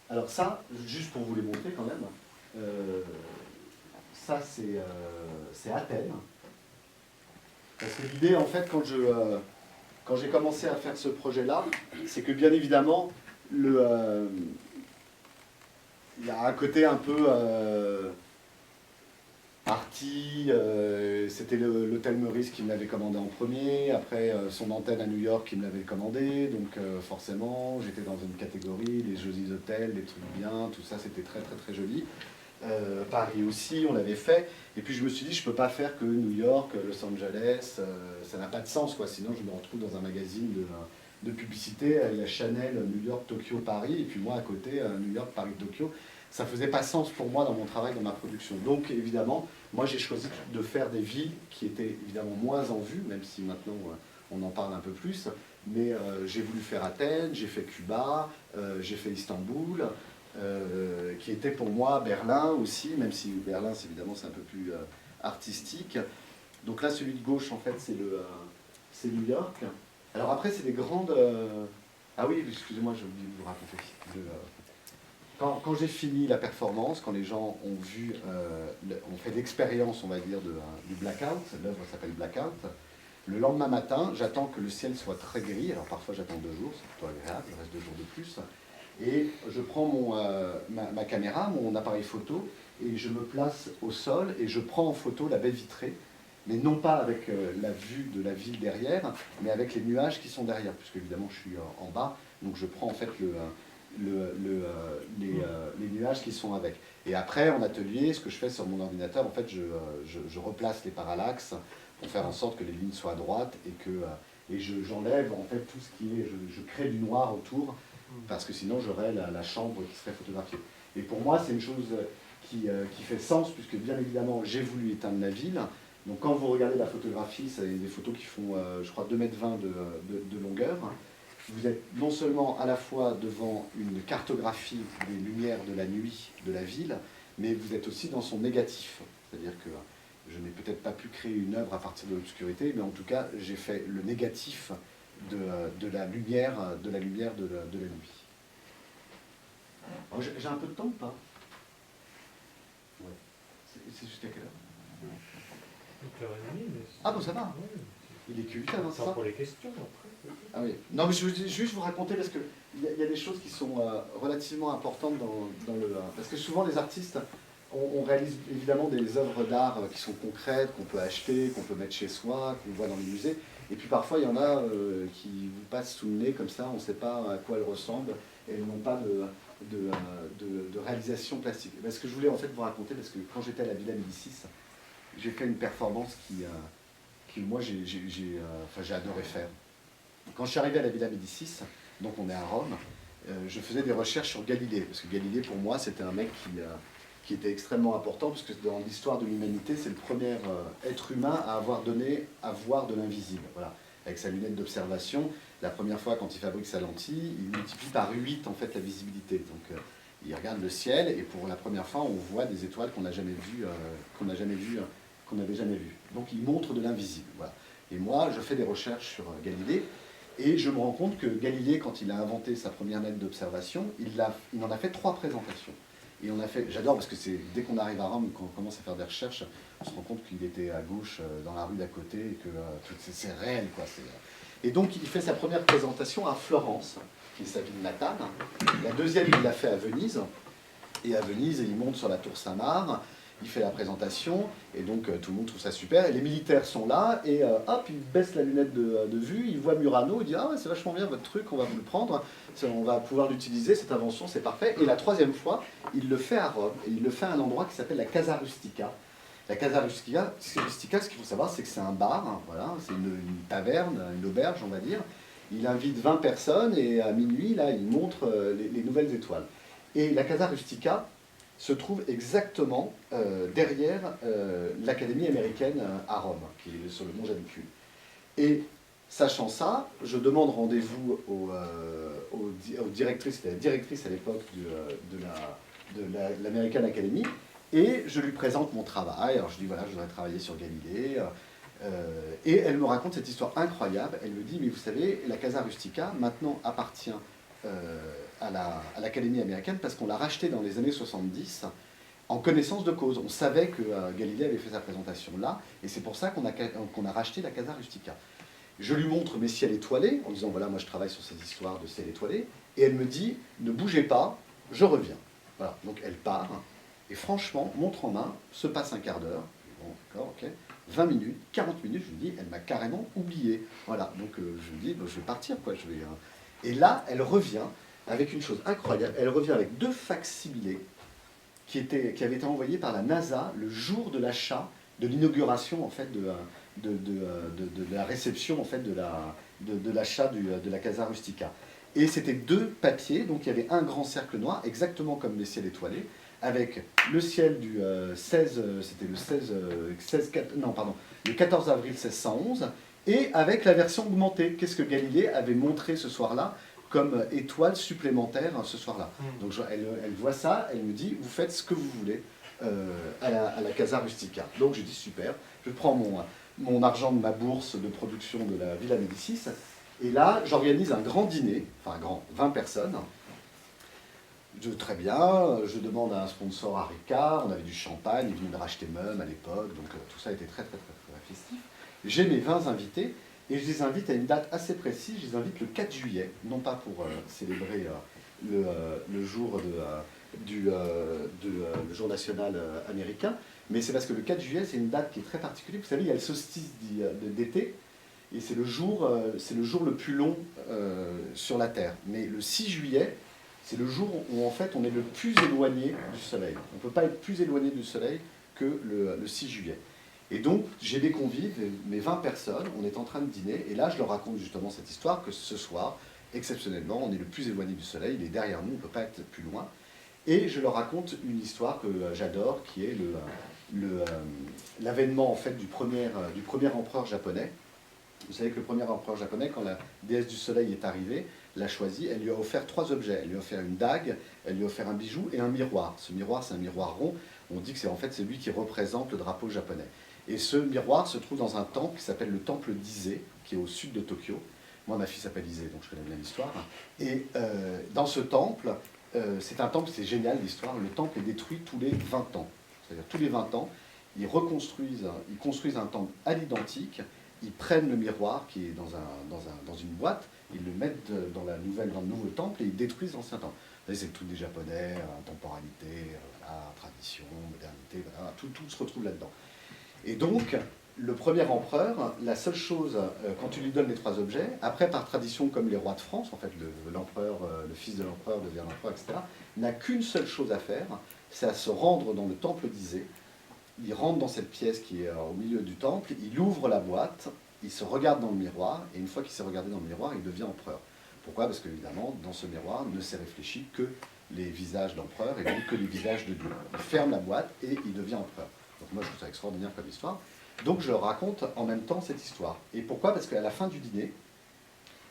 Alors ça, juste pour vous les montrer quand même, ça c'est Athènes. Parce que l'idée, en fait, quand j'ai commencé à faire ce projet-là, c'est que bien évidemment, il y a un côté un peu arty, c'était l'hôtel Meurice qui me l'avait commandé en premier, après son antenne à New York qui me l'avait commandé, donc forcément j'étais dans une catégorie, les jolis hôtels, les trucs bien, tout ça c'était très très très joli. Paris aussi, on l'avait fait, et puis je me suis dit je peux pas faire que New York, Los Angeles, ça n'a pas de sens quoi, sinon je me retrouve dans un magazine de publicité, il y a Chanel, New York, Tokyo, Paris, et puis moi à côté, New York, Paris, Tokyo. Ça ne faisait pas sens pour moi dans mon travail, dans ma production. Donc évidemment, moi j'ai choisi de faire des villes qui étaient évidemment moins en vue, même si maintenant on en parle un peu plus, mais j'ai voulu faire Athènes, j'ai fait Cuba, j'ai fait Istanbul, qui était pour moi Berlin aussi, même si Berlin évidemment c'est un peu plus artistique. Donc là celui de gauche en fait c'est New York. Alors après c'est des grandes... Ah oui, excusez-moi, j'ai oublié de vous raconter. Quand j'ai fini la performance, quand les gens ont vu, ont fait l'expérience, on va dire, du blackout, l'œuvre s'appelle Blackout, le lendemain matin, j'attends que le ciel soit très gris, alors parfois j'attends 2 jours, c'est plutôt agréable, il reste 2 jours de plus, et je prends ma caméra, mon appareil photo, et je me place au sol, et je prends en photo la baie vitrée, mais non pas avec la vue de la ville derrière, mais avec les nuages qui sont derrière, puisque évidemment je suis en bas, donc je prends en fait les nuages qui sont avec. Et après, en atelier, ce que je fais sur mon ordinateur, en fait, je replace les parallaxes pour faire en sorte que les lignes soient droites et j'enlève en fait tout ce qui est, je crée du noir autour, parce que sinon j'aurais la chambre qui serait photographiée. Et pour moi, c'est une chose qui fait sens, puisque bien évidemment, j'ai voulu éteindre la ville. Donc quand vous regardez la photographie, c'est des photos qui font, je crois, 2,20 m de longueur. Vous êtes non seulement à la fois devant une cartographie des lumières de la nuit de la ville, mais vous êtes aussi dans son négatif. C'est-à-dire que je n'ai peut-être pas pu créer une œuvre à partir de l'obscurité, mais en tout cas, j'ai fait le négatif de la lumière de la nuit. J'ai un peu de temps ou pas? Ouais. C'est jusqu'à quelle heure? 8h30, mais... Ah bon, ça va. Ouais, Il est que 8 heures, hein, c'est ça? pour les questions, après. Ah oui. Non, mais je veux juste vous raconter, parce qu'il y a des choses qui sont relativement importantes dans le... Parce que souvent, les artistes, on réalise évidemment des œuvres d'art qui sont concrètes, qu'on peut acheter, qu'on peut mettre chez soi, qu'on voit dans les musées. Et puis parfois, il y en a qui vous passent sous le nez comme ça, on ne sait pas à quoi elles ressemblent, et elles n'ont pas de réalisation plastique. Ce que je voulais en fait vous raconter, parce que quand j'étais à la Villa Médicis, j'ai fait une performance qui moi, j'ai adoré faire. Quand je suis arrivé à la Villa Médicis, donc on est à Rome, je faisais des recherches sur Galilée, parce que Galilée, pour moi, c'était un mec qui était extrêmement important, parce que dans l'histoire de l'humanité, c'est le premier être humain à avoir donné à voir de l'invisible. Voilà. Avec sa lunette d'observation, la première fois, quand il fabrique sa lentille, il multiplie par 8 en fait, la visibilité. Donc, il regarde le ciel, et pour la première fois, on voit des étoiles qu'on n'a jamais vues, qu'on n'avait jamais vues. Donc, il montre de l'invisible. Voilà. Et moi, je fais des recherches sur Galilée, et je me rends compte que Galilée, quand il a inventé sa première lunette d'observation, il en a fait 3 présentations. Et on a fait, j'adore parce que dès qu'on arrive à Rome, quand on commence à faire des recherches, on se rend compte qu'il était à gauche, dans la rue d'à côté, et que c'est réel, quoi. Et donc il fait sa première présentation à Florence, qui est sa ville natale. La deuxième, il l'a fait à Venise. Et à Venise, il monte sur la tour Saint-Marc, il fait la présentation, et donc tout le monde trouve ça super. Et les militaires sont là, et hop, il baisse la lunette de vue, il voit Murano, il dit « Ah ouais, c'est vachement bien votre truc, on va vous le prendre, on va pouvoir l'utiliser, cette invention, c'est parfait. » Et la troisième fois, il le fait à Rome, et il le fait à un endroit qui s'appelle la Casa Rustica. La Casa Rustica, ce qu'il faut savoir, c'est que c'est un bar, hein, voilà, c'est une taverne, une auberge, on va dire. Il invite 20 personnes, et à minuit, là, il montre les nouvelles étoiles. Et la Casa Rustica se trouve exactement derrière l'Académie américaine à Rome, qui est sur le mont Janicule. Et sachant ça, je demande rendez-vous aux directrices, c'était la directrice à l'époque de l'American Academy, et je lui présente mon travail. Alors je dis voilà, je voudrais travailler sur Galilée, et elle me raconte cette histoire incroyable. Elle me dit, mais vous savez, la Casa Rustica maintenant appartient à l'Académie américaine parce qu'on l'a racheté dans les années 70 en connaissance de cause. On savait que Galilée avait fait sa présentation là, et c'est pour ça qu'on a racheté la Casa Rustica. Je lui montre mes ciels étoilés, en disant voilà, moi je travaille sur ces histoires de ciels étoilés, et elle me dit ne bougez pas, je reviens. Voilà, donc elle part, et franchement, montre en main, se passe un quart d'heure, bon, d'accord, ok, 20 minutes, 40 minutes, je lui dis, elle m'a carrément oublié. Voilà, donc je lui dis, je vais partir, quoi, je vais... Et là, elle revient avec une chose incroyable, elle revient avec 2 facsimilés qui avaient été envoyés par la NASA le jour de l'achat, de l'inauguration en fait de la réception en fait de l'achat de la Casa Rustica. Et c'était 2 papiers, donc il y avait un grand cercle noir, exactement comme les ciels étoilés, avec le ciel du 16, c'était le 14 avril 1611, et avec la version augmentée. Qu'est-ce que Galilée avait montré ce soir-là comme étoile supplémentaire ce soir-là. Donc elle voit ça, elle me dit, vous faites ce que vous voulez à la Casa Rustica. Donc je dis, super, je prends mon argent de ma bourse de production de la Villa Médicis, et là, j'organise un grand dîner, enfin grand, 20 personnes. Très bien, je demande à un sponsor à Ricard, on avait du champagne, il venait de racheter Meum à l'époque, donc tout ça était très festif. J'ai mes 20 invités, et je les invite à une date assez précise, je les invite le 4 juillet, non pas pour célébrer le jour le jour national américain, mais c'est parce que le 4 juillet, c'est une date qui est très particulière. Vous savez, il y a le solstice d'été, et c'est le jour le plus long sur la Terre. Mais le 6 juillet, c'est le jour où en fait on est le plus éloigné du Soleil. On ne peut pas être plus éloigné du Soleil que le 6 juillet. Et donc, j'ai des convives, mes 20 personnes, on est en train de dîner, et là, je leur raconte justement cette histoire, que ce soir, exceptionnellement, on est le plus éloigné du Soleil, il est derrière nous, on ne peut pas être plus loin. Et je leur raconte une histoire que j'adore, qui est l'avènement en fait du premier empereur japonais. Vous savez que le premier empereur japonais, quand la déesse du soleil est arrivée, l'a choisi, elle lui a offert 3 objets. Elle lui a offert une dague, elle lui a offert un bijou et un miroir. Ce miroir, c'est un miroir rond. On dit que c'est lui qui représente le drapeau japonais. Et ce miroir se trouve dans un temple qui s'appelle le temple d'Ise, qui est au sud de Tokyo. Moi, ma fille s'appelle Ise, donc je connais bien l'histoire. Et dans ce temple, c'est un temple, c'est génial l'histoire, le temple est détruit tous les 20 ans. C'est-à-dire tous les 20 ans, ils construisent un temple à l'identique, ils prennent le miroir qui est dans une boîte, ils le mettent dans le nouveau temple et ils détruisent l'ancien temple. Vous savez, c'est le truc des Japonais, temporalité, tradition, modernité, voilà, tout se retrouve là-dedans. Et donc, le premier empereur, la seule chose, quand tu lui donnes les 3 objets, après par tradition comme les rois de France, en fait l'empereur, le fils de l'empereur devient l'empereur, etc., n'a qu'une seule chose à faire, c'est à se rendre dans le temple d'Isée. Il rentre dans cette pièce qui est au milieu du temple, il ouvre la boîte, il se regarde dans le miroir, et une fois qu'il s'est regardé dans le miroir, il devient empereur. Pourquoi? Parce qu'évidemment, dans ce miroir ne s'est réfléchi que les visages d'empereur et donc que les visages de Dieu. Il ferme la boîte et il devient empereur. Donc moi, je trouve ça extraordinaire comme histoire. Donc je leur raconte en même temps cette histoire. Et pourquoi? Parce qu'à la fin du dîner,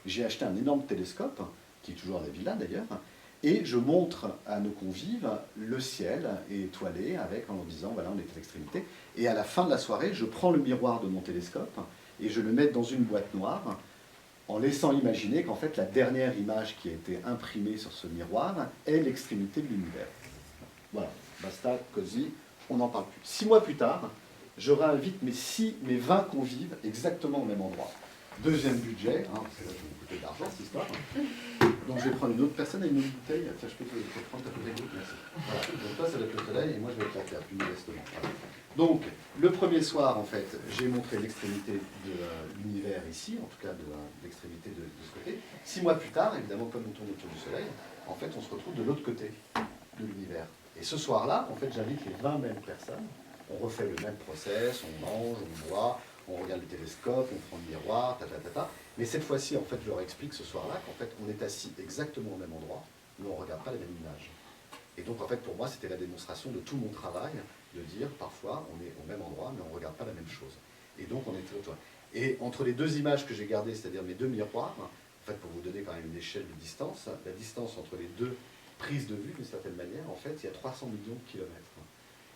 j'ai acheté un énorme télescope, qui est toujours à la villa d'ailleurs, et je montre à nos convives le ciel étoilé avec, en leur disant, voilà, on est à l'extrémité. Et à la fin de la soirée, je prends le miroir de mon télescope et je le mets dans une boîte noire, en laissant imaginer qu'en fait, la dernière image qui a été imprimée sur ce miroir est l'extrémité de l'univers. Voilà, basta, cosy, on n'en parle plus. 6 mois plus tard, je réinvite mes 20 convives exactement au même endroit. Deuxième budget, c'est là que ça me coûtait de l'argent cette histoire. Donc je vais prendre une autre personne et une autre bouteille. Tiens, je peux te prendre ta bouteille d'eau, merci. Voilà. Donc toi, ça va être le soleil et moi, je vais être la terre, plus modestement. Voilà. Donc, le premier soir, en fait, j'ai montré l'extrémité de l'univers ici, en tout cas de l'extrémité de ce côté. 6 mois plus tard, évidemment, comme on tourne autour du soleil, en fait, on se retrouve de l'autre côté de l'univers. Et ce soir-là, en fait, j'invite les 20 mêmes personnes. On refait le même process, on mange, on boit, on regarde le télescope, on prend le miroir, Mais cette fois-ci, en fait, je leur explique ce soir-là qu'en fait, on est assis exactement au même endroit, mais on ne regarde pas les mêmes images. Et donc, en fait, pour moi, c'était la démonstration de tout mon travail, de dire, parfois, on est au même endroit, mais on ne regarde pas la même chose. Et donc, on était autour. Et entre les 2 images que j'ai gardées, c'est-à-dire mes 2 miroirs, en fait, pour vous donner quand même une échelle de distance, la distance entre les 2 prises de vue, d'une certaine manière, en fait, il y a 300 millions de kilomètres.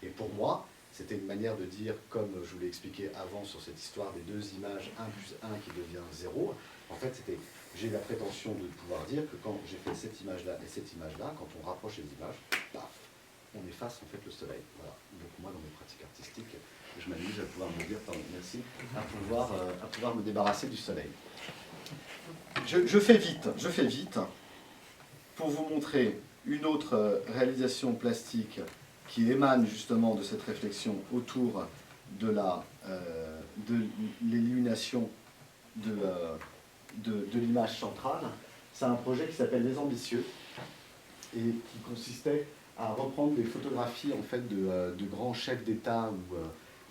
Et pour moi, c'était une manière de dire, comme je vous l'ai expliqué avant sur cette histoire des 2 images, 1 plus 1 qui devient 0, en fait, j'ai la prétention de pouvoir dire que quand j'ai fait cette image-là et cette image-là, quand on rapproche les images, paf, on efface en fait le soleil. Voilà. Donc moi, dans mes pratiques artistiques, je m'amuse à pouvoir me dire, pardon, merci, à pouvoir me débarrasser du soleil. Je fais vite, pour vous montrer une autre réalisation plastique qui émane justement de cette réflexion autour de l'illumination de l'image centrale. C'est un projet qui s'appelle Les Ambitieux et qui consistait à reprendre des photographies en fait, de grands chefs d'État ou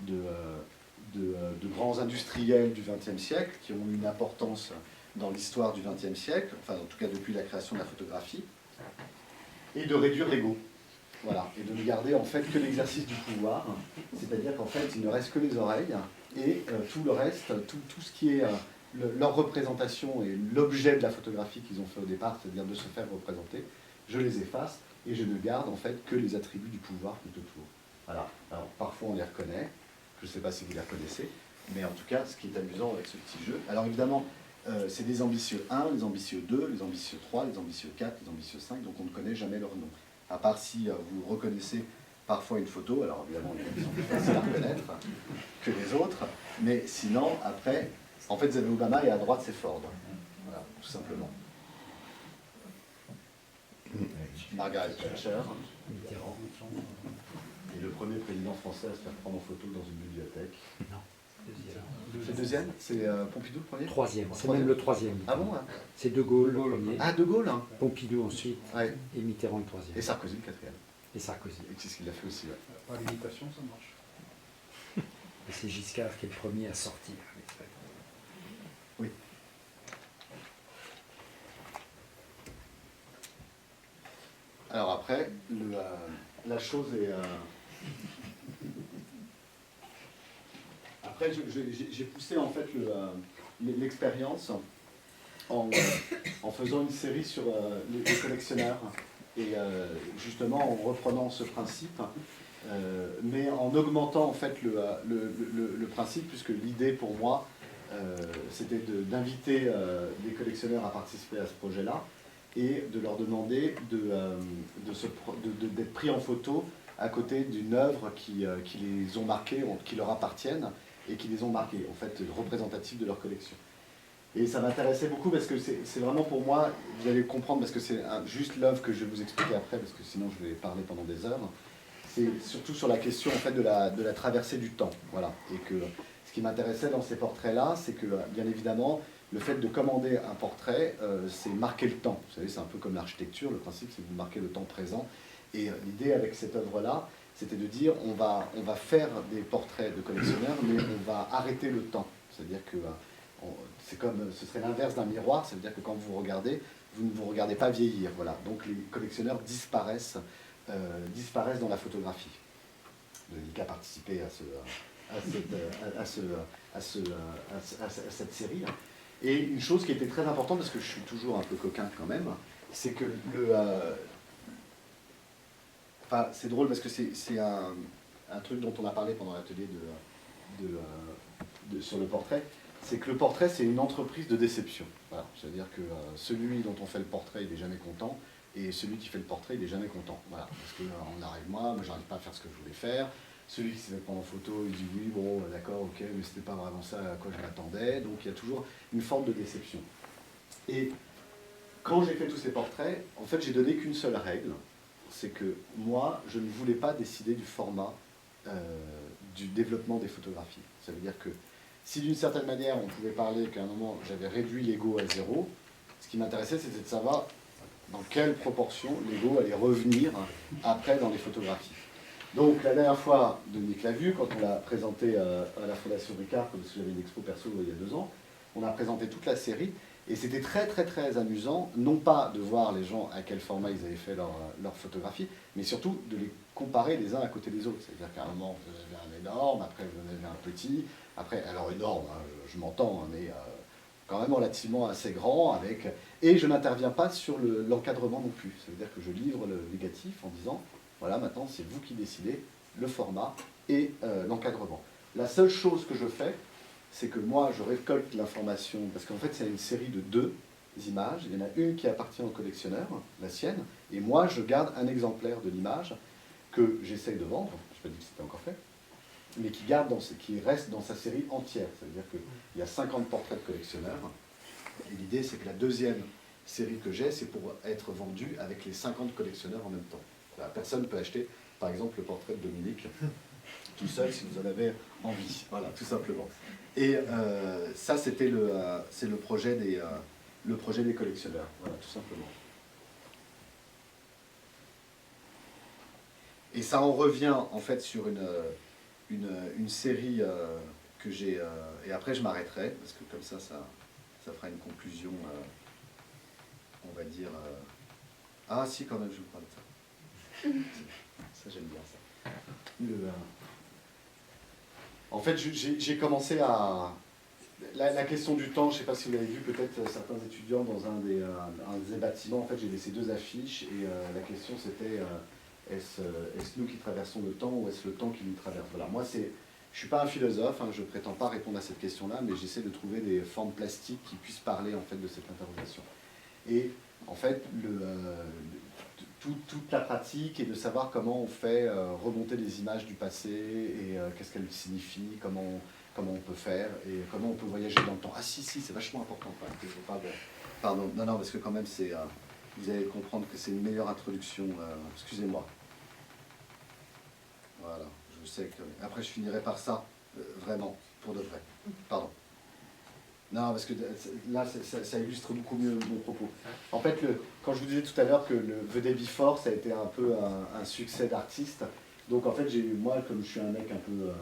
de grands industriels du XXe siècle qui ont eu une importance dans l'histoire du XXe siècle, enfin en tout cas depuis la création de la photographie, et de réduire l'ego. Voilà, et de ne garder en fait que l'exercice du pouvoir, c'est-à-dire qu'en fait il ne reste que les oreilles et tout le reste, tout ce qui est leur représentation et l'objet de la photographie qu'ils ont fait au départ, c'est-à-dire de se faire représenter, je les efface et je ne garde en fait que les attributs du pouvoir tout autour. Voilà, alors parfois on les reconnaît, je ne sais pas si vous les reconnaissez, mais en tout cas ce qui est amusant avec ce petit jeu, alors évidemment c'est les ambitieux 1, les ambitieux 2, les ambitieux 3, les ambitieux 4, les ambitieux 5, donc on ne connaît jamais leur nom. À part si vous reconnaissez parfois une photo, alors évidemment ils sont plus faciles à reconnaître que les autres, mais sinon après, en fait vous avez Obama et à droite c'est Ford. Voilà, tout simplement. Margaret Thatcher. Et le premier président français à se faire prendre en photo dans une bibliothèque. Non. C'est deuxième? C'est Pompidou le premier? Troisième, c'est même le troisième. Ah bon hein? C'est De Gaulle le premier. Ah, De Gaulle hein. Pompidou ensuite, Ouais. et Mitterrand le troisième. Et Sarkozy le quatrième. Et Sarkozy. Et c'est ce qu'il a fait aussi. Ouais. Par l'imitation, ça marche. Et c'est Giscard qui est le premier à sortir. Oui. Alors après, la chose est... Après, j'ai poussé en fait l'expérience en faisant une série sur les collectionneurs et justement en reprenant ce principe, mais en augmentant en fait le principe, puisque l'idée pour moi c'était d'inviter des collectionneurs à participer à ce projet-là et de leur demander d'être pris en photo à côté d'une œuvre qui les ont marqués, qui leur appartiennent et qui les ont marqués, en fait, représentatifs de leur collection. Et ça m'intéressait beaucoup parce que c'est vraiment pour moi, vous allez comprendre, parce que c'est juste l'œuvre que je vais vous expliquer après, parce que sinon je vais parler pendant des heures. C'est surtout sur la question en fait, de la traversée du temps. Voilà. Et que ce qui m'intéressait dans ces portraits-là, c'est que, bien évidemment, le fait de commander un portrait, c'est marquer le temps. Vous savez, c'est un peu comme l'architecture, le principe c'est que vous marquez le temps présent. Et l'idée avec cette œuvre-là, c'était de dire on va faire des portraits de collectionneurs, mais on va arrêter le temps. C'est-à-dire que c'est comme, ce serait l'inverse d'un miroir, ça veut dire que quand vous regardez, vous ne vous regardez pas vieillir. Voilà. Donc les collectionneurs disparaissent dans la photographie. Denis a participé à cette série. Et une chose qui était très importante, parce que je suis toujours un peu coquin quand même, c'est que enfin, c'est drôle parce que c'est un truc dont on a parlé pendant l'atelier sur le portrait, c'est que le portrait, c'est une entreprise de déception. Voilà. C'est-à-dire que celui dont on fait le portrait, il n'est jamais content, et celui qui fait le portrait, il n'est jamais content. Voilà. Parce qu'on arrive, moi j'arrive pas à faire ce que je voulais faire. Celui qui s'est prendre en photo, il dit oui, bon, d'accord, ok, mais c'était pas vraiment ça à quoi je m'attendais. Donc il y a toujours une forme de déception. Et quand j'ai fait tous ces portraits, en fait, j'ai donné qu'une seule règle, c'est que moi, je ne voulais pas décider du format du développement des photographies. Ça veut dire que si d'une certaine manière, on pouvait parler qu'à un moment, j'avais réduit l'ego à 0, ce qui m'intéressait, c'était de savoir dans quelle proportion l'ego allait revenir après dans les photographies. Donc la dernière fois, Dominique l'a vu, quand on l'a présenté à la Fondation Ricard, parce que j'avais une expo perso il y a 2 ans, on a présenté toute la série, et c'était très très très amusant, non pas de voir les gens à quel format ils avaient fait leur photographie, mais surtout de les comparer les uns à côté des autres. C'est-à-dire qu'à un moment, vous en avez un énorme, après vous en avez un petit, après, alors énorme, hein, je m'entends, mais quand même relativement assez grand, et je n'interviens pas sur l'encadrement non plus. Ça veut dire que je livre le négatif en disant, voilà, maintenant c'est vous qui décidez le format et l'encadrement. La seule chose que je fais, c'est que moi je récolte l'information, parce qu'en fait c'est une série de 2 images, il y en a une qui appartient au collectionneur, la sienne, et moi je garde un exemplaire de l'image que j'essaye de vendre, je n'ai pas dit que c'était encore fait, mais qui reste dans sa série entière. Ça veut dire qu'il y a 50 portraits de collectionneurs, et l'idée c'est que la deuxième série que j'ai, c'est pour être vendue avec les 50 collectionneurs en même temps. La personne peut acheter, par exemple, le portrait de Dominique, tout seul, si vous en avez envie. Voilà, tout simplement. Et ça, c'est le projet des collectionneurs. Voilà, tout simplement. Et ça en revient, en fait, sur une série que j'ai... et après, je m'arrêterai, parce que comme ça fera une conclusion, on va dire... ah, si, quand même, je vous parle de ça. Ça, j'aime bien ça. En fait, j'ai commencé à... La question du temps, je ne sais pas si vous l'avez vu, peut-être certains étudiants dans un des bâtiments, en fait, j'ai laissé 2 affiches, et la question c'était, est-ce nous qui traversons le temps, ou est-ce le temps qui nous traverse? Voilà, moi, je ne suis pas un philosophe, hein, je ne prétends pas répondre à cette question-là, mais j'essaie de trouver des formes plastiques qui puissent parler, en fait, de cette interrogation. Et, en fait, toute la pratique et de savoir comment on fait remonter les images du passé et qu'est-ce qu'elles signifient, comment on peut faire et comment on peut voyager dans le temps. Ah si, c'est vachement important quand même que je vous parle de... Pardon, non, parce que quand même, vous allez comprendre que c'est une meilleure introduction. Excusez-moi. Voilà, je sais que... Après, je finirai par ça, vraiment, pour de vrai. Pardon. Non, parce que là, ça illustre beaucoup mieux mon propos. En fait, quand je vous disais tout à l'heure que le The Day Before, ça a été un peu un succès d'artiste, donc en fait, moi, comme je suis un mec un peu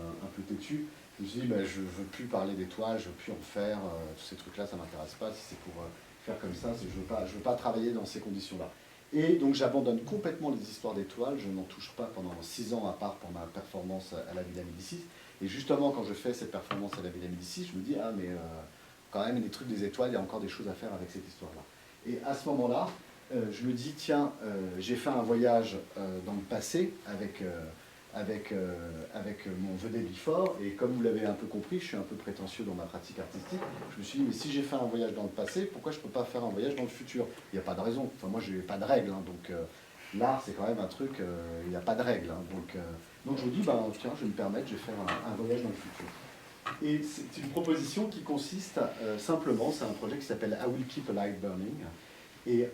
têtu, je me suis dit, ben, je ne veux plus parler d'étoiles, je ne veux plus en faire, tous ces trucs-là, ça ne m'intéresse pas, si c'est pour faire comme ça, je ne veux pas travailler dans ces conditions-là. Et donc j'abandonne complètement les histoires d'étoiles, je n'en touche pas pendant 6 ans à part pour ma performance à la Villa Médicis. Et justement quand je fais cette performance à la Villa Médicis, je me dis ah mais quand même les trucs des étoiles, il y a encore des choses à faire avec cette histoire-là. Et à ce moment-là, je me dis tiens, j'ai fait un voyage dans le passé avec mon vedette Before, et comme vous l'avez un peu compris, je suis un peu prétentieux dans ma pratique artistique, je me suis dit, mais si j'ai fait un voyage dans le passé, pourquoi je ne peux pas faire un voyage dans le futur? Il n'y a pas de raison, enfin moi je n'ai pas de règles, hein, donc l'art c'est quand même un truc, il n'y a pas de règles, hein, donc je me dis, bah, tiens, je vais me permettre, je vais faire un voyage dans le futur. Et c'est une proposition qui consiste simplement, c'est un projet qui s'appelle I Will Keep a Light Burning, et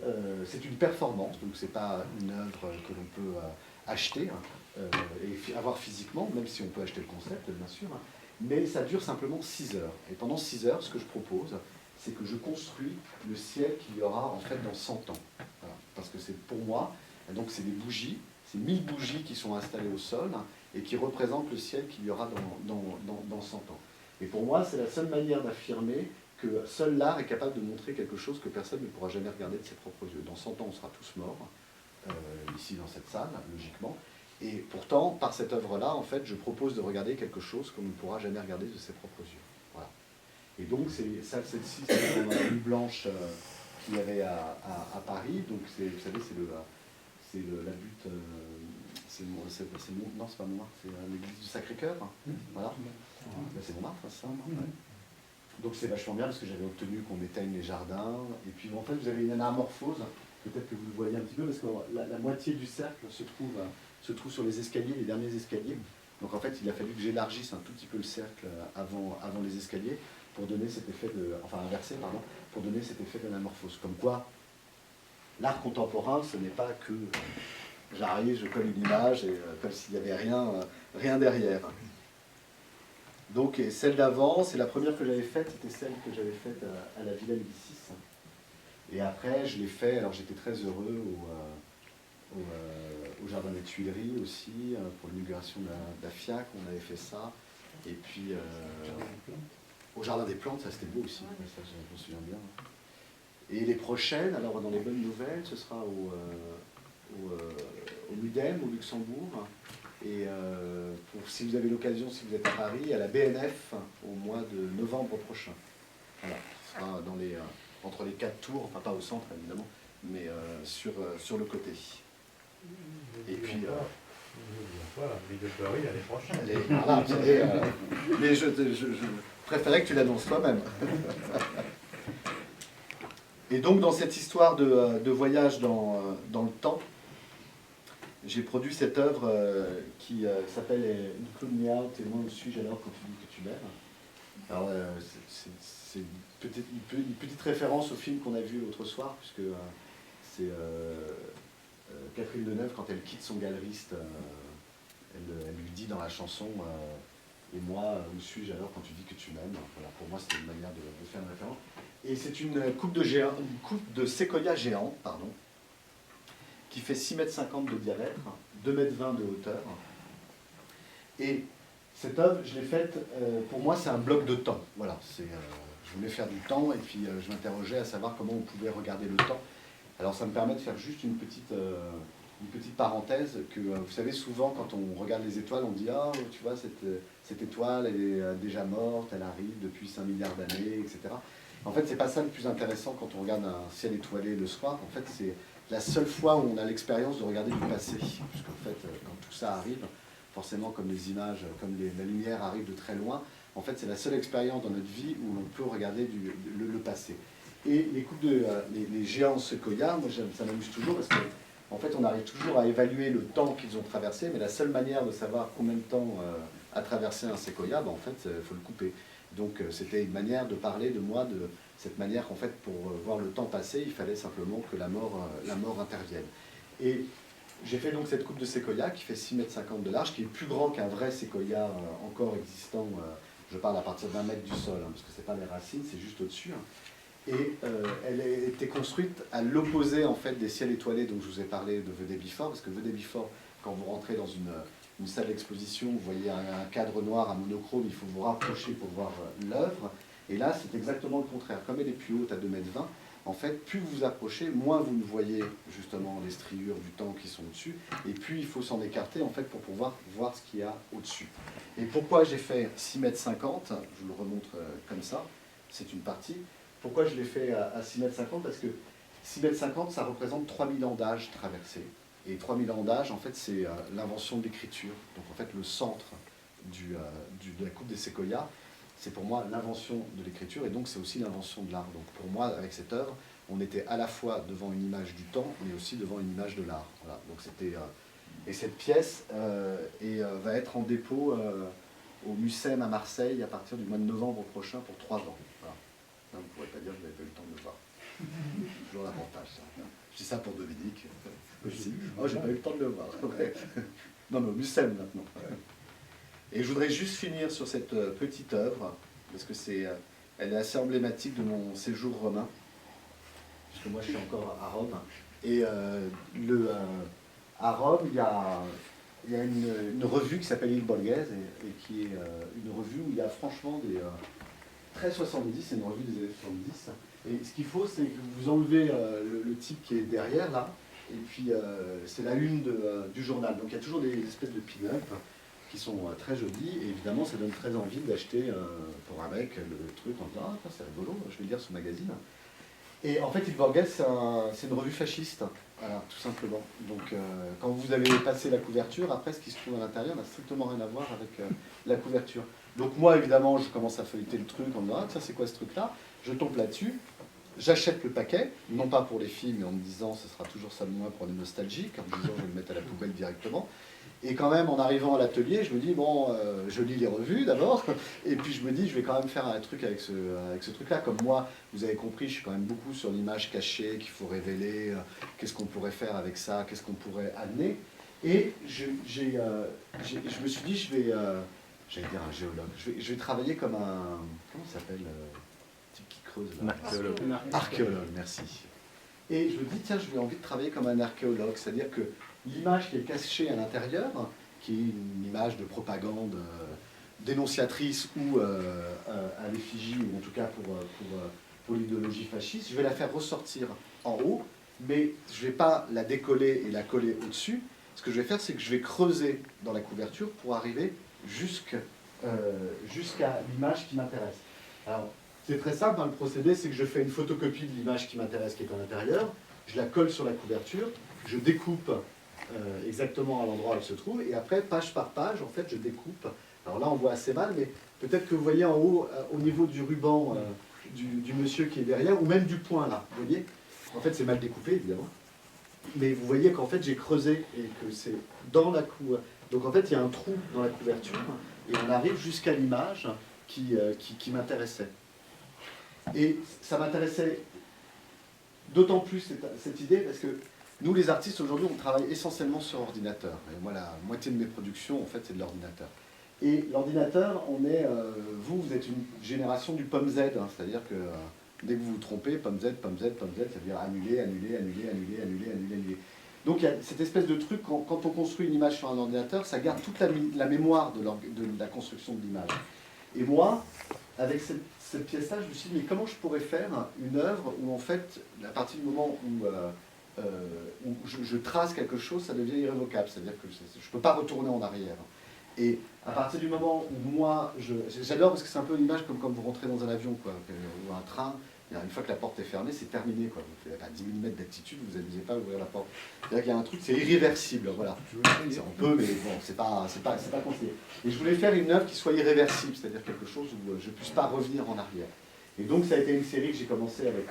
c'est une performance, donc c'est pas une œuvre que l'on peut acheter, hein, et avoir physiquement, même si on peut acheter le concept, bien sûr, hein, mais ça dure simplement 6 heures. Et pendant 6 heures, ce que je propose, c'est que je construis le ciel qu'il y aura en fait dans 100 ans. Voilà. Parce que c'est pour moi, donc c'est des bougies, c'est 1000 bougies qui sont installées au sol, hein, et qui représentent le ciel qu'il y aura dans 100 ans. Et pour moi, c'est la seule manière d'affirmer que seul l'art est capable de montrer quelque chose que personne ne pourra jamais regarder de ses propres yeux. Dans 100 ans, on sera tous morts, ici dans cette salle, logiquement. Et pourtant, par cette œuvre-là, en fait, je propose de regarder quelque chose qu'on ne pourra jamais regarder de ses propres yeux. Voilà. Et donc, celle-ci, c'est la nuit blanche qu'il y avait à Paris. Donc, vous savez, c'est la butte... non, c'est pas Montmartre, c'est l'église du Sacré-Cœur. Hein. Voilà. C'est Montmartre, ça. Donc c'est vachement bien parce que j'avais obtenu qu'on éteigne les jardins. Et puis en fait, vous avez une anamorphose, peut-être que vous le voyez un petit peu, parce que la moitié du cercle se trouve sur les escaliers, les derniers escaliers. Donc en fait, il a fallu que j'élargisse un tout petit peu le cercle avant les escaliers pour donner cet effet de... Enfin, inversé, pardon, pour donner cet effet d'anamorphose. Comme quoi, l'art contemporain, ce n'est pas que j'arrive, je colle une image, et comme s'il n'y avait rien derrière. Donc, et celle d'avant, c'est la première que j'avais faite, c'était celle que j'avais faite à la Villa Médicis. Et après, je l'ai fait, alors j'étais très heureux au Jardin des Tuileries aussi, pour l'inauguration de la FIAC, on avait fait ça. Et puis, au Jardin des Plantes, ça c'était beau aussi, ça je me souviens bien. Et les prochaines, alors dans les bonnes nouvelles, ce sera au MUDEM, au Luxembourg. Et si vous avez l'occasion, si vous êtes à Paris, à la BNF au mois de novembre prochain. Voilà, ce sera entre les 4 tours, enfin pas au centre évidemment, mais sur le côté. Et puis... Voilà, l'île de Paris l'année prochaine. Voilà, mais je préférais que tu l'annonces toi-même. Et donc dans cette histoire de voyage dans le temps, j'ai produit cette œuvre qui s'appelle « Include me out » et « Moi où suis-je alors quand tu dis que tu m'aimes ». Alors c'est une petite référence au film qu'on a vu l'autre soir, puisque c'est Catherine Deneuve, quand elle quitte son galeriste, elle lui dit dans la chanson « Et moi où suis-je alors quand tu dis que tu m'aimes ». Voilà, pour moi c'était une manière de faire une référence. Et c'est une coupe de séquoia géant, pardon, qui fait 6,50 m de diamètre, 2,20 m de hauteur. Et cette œuvre, je l'ai faite, pour moi, c'est un bloc de temps. Voilà, je voulais faire du temps, et puis je m'interrogeais à savoir comment on pouvait regarder le temps. Alors ça me permet de faire juste une petite parenthèse, que vous savez, souvent, quand on regarde les étoiles, on dit « Ah, tu vois, cette étoile, elle est déjà morte, elle arrive depuis 5 milliards d'années, etc. » En fait, c'est pas ça le plus intéressant quand on regarde un ciel étoilé le soir. En fait, c'est la seule fois où on a l'expérience de regarder du passé. Puisqu'en fait, quand tout ça arrive, forcément comme les images, comme la lumière arrive de très loin, en fait, c'est la seule expérience dans notre vie où l'on peut regarder le passé. Et les coupes les géants séquoias, moi ça m'amuse toujours parce qu'en fait, on arrive toujours à évaluer le temps qu'ils ont traversé, mais la seule manière de savoir combien de temps a traversé un séquoia, en fait, il faut le couper. Donc c'était une manière de parler de moi, de cette manière qu'en fait, pour voir le temps passer, il fallait simplement que la mort intervienne. Et j'ai fait donc cette coupe de séquoia qui fait 6,50 m de large, qui est plus grand qu'un vrai séquoia encore existant. Je parle à partir d'1 mètre du sol, parce que ce n'est pas les racines, c'est juste au-dessus. Et elle a été construite à l'opposé en fait des ciels étoilés dont je vous ai parlé de Vedey Before, parce que Vedey Before, quand vous rentrez dans une salle d'exposition, vous voyez un cadre noir à monochrome, il faut vous rapprocher pour voir l'œuvre. Et là, c'est exactement le contraire. Comme elle est plus haute à 2,20 m, en fait, plus vous vous approchez, moins vous ne voyez justement les striures du temps qui sont au-dessus, et puis il faut s'en écarter en fait pour pouvoir voir ce qu'il y a au-dessus. Et pourquoi j'ai fait 6,50 m, je vous le remontre comme ça, c'est une partie. Pourquoi je l'ai fait à 6,50 m? Parce que 6,50 m, ça représente 3000 ans d'âge traversé. Et 3000 ans d'âge, en fait, c'est l'invention de l'écriture. Donc en fait, le centre de la coupe des séquoias, c'est pour moi l'invention de l'écriture, et donc c'est aussi l'invention de l'art. Donc pour moi, avec cette œuvre, on était à la fois devant une image du temps, mais aussi devant une image de l'art. Voilà. Donc c'était, et cette pièce va être en dépôt au Mucem à Marseille à partir du mois de novembre prochain pour 3 ans. Voilà. Là, vous ne pourrez pas dire que vous n'avez pas eu le temps de le voir. Toujours l'avantage, ça. Je dis ça pour Dominique aussi. Oh, j'ai pas eu le temps de le voir. Ouais. Non, mais au Mucem maintenant. Et je voudrais juste finir sur cette petite œuvre, parce que elle est assez emblématique de mon séjour romain, puisque moi je suis encore à Rome. Et à Rome, il y a une revue qui s'appelle Il Borghese, et qui est une revue où il y a franchement des très 70, c'est une revue des années 70. Et ce qu'il faut, c'est que vous enlevez le type qui est derrière, là, et puis c'est la une du journal. Donc il y a toujours des espèces de pin-up qui sont très jolis, et évidemment ça donne très envie d'acheter pour un mec le truc en disant « Ah, c'est rigolo, je vais lire ce magazine ». Et en fait, Il Borghese, c'est une revue fasciste, voilà, tout simplement. Donc quand vous avez passé la couverture, après ce qui se trouve à l'intérieur n'a strictement rien à voir avec la couverture. Donc moi, évidemment, je commence à feuilleter le truc en me disant « Ah, tiens, c'est quoi ce truc-là ?» Je tombe là-dessus, j'achète le paquet, non pas pour les filles, mais en me disant ce sera toujours ça de moi pour les nostalgiques, en me disant je vais le mettre à la poubelle directement. Et quand même, en arrivant à l'atelier, je me dis, bon, je lis les revues d'abord, et puis je me dis, je vais quand même faire un truc avec ce truc-là. Comme moi, vous avez compris, je suis quand même beaucoup sur l'image cachée, qu'il faut révéler, qu'est-ce qu'on pourrait faire avec ça, qu'est-ce qu'on pourrait amener. Et je me suis dit, j'allais dire un géologue, je vais travailler comme un, comment ça s'appelle, type qui creuse là. Archéologue. Archéologue, merci. Et je me dis, tiens, j'ai envie de travailler comme un archéologue, c'est-à-dire que l'image qui est cachée à l'intérieur, qui est une image de propagande dénonciatrice ou à l'effigie, ou en tout cas pour l'idéologie fasciste, je vais la faire ressortir en haut, mais je ne vais pas la décoller et la coller au-dessus. Ce que je vais faire, c'est que je vais creuser dans la couverture pour arriver jusqu'à l'image qui m'intéresse. Alors, c'est très simple, le procédé, c'est que je fais une photocopie de l'image qui m'intéresse, qui est à l'intérieur, je la colle sur la couverture, je découpe exactement à l'endroit où elle se trouve, et après, page par page, en fait, je découpe. Alors là, on voit assez mal, mais peut-être que vous voyez en haut, au niveau du ruban du monsieur qui est derrière, ou même du point, là, vous voyez. En fait, c'est mal découpé, évidemment. Mais vous voyez qu'en fait, j'ai creusé, et que c'est dans la couverture. Donc en fait, il y a un trou dans la couverture, et on arrive jusqu'à l'image qui m'intéressait. Et ça m'intéressait d'autant plus, cette idée, parce que nous, les artistes, aujourd'hui, on travaille essentiellement sur ordinateur. Et moi, la moitié de mes productions, en fait, c'est de l'ordinateur. Et l'ordinateur, vous êtes une génération du pomme Z, hein, c'est-à-dire que dès que vous vous trompez, pomme Z, pomme Z, pomme Z, ça veut dire annuler, annuler, annuler, annuler, annuler, annuler, annuler. Donc il y a cette espèce de truc, quand on construit une image sur un ordinateur, ça garde toute la mémoire de la construction de l'image. Et moi, avec cette pièce-là, je me suis dit, mais comment je pourrais faire une œuvre où, en fait, à partir du moment où je trace quelque chose, ça devient irrévocable. C'est-à-dire que je ne peux pas retourner en arrière. Et à partir du moment où moi, j'adore parce que c'est un peu une image comme quand vous rentrez dans un avion, quoi, ou un train, une fois que la porte est fermée, c'est terminé, quoi. Vous faites à 10 mm d'altitude, vous n'amusez pas à ouvrir la porte. C'est-à-dire qu'il y a un truc, c'est irréversible, voilà. On peut, mais bon, c'est pas conseillé. Et je voulais faire une œuvre qui soit irréversible, c'est-à-dire quelque chose où je ne puisse pas revenir en arrière. Et donc ça a été une série que j'ai commencé avec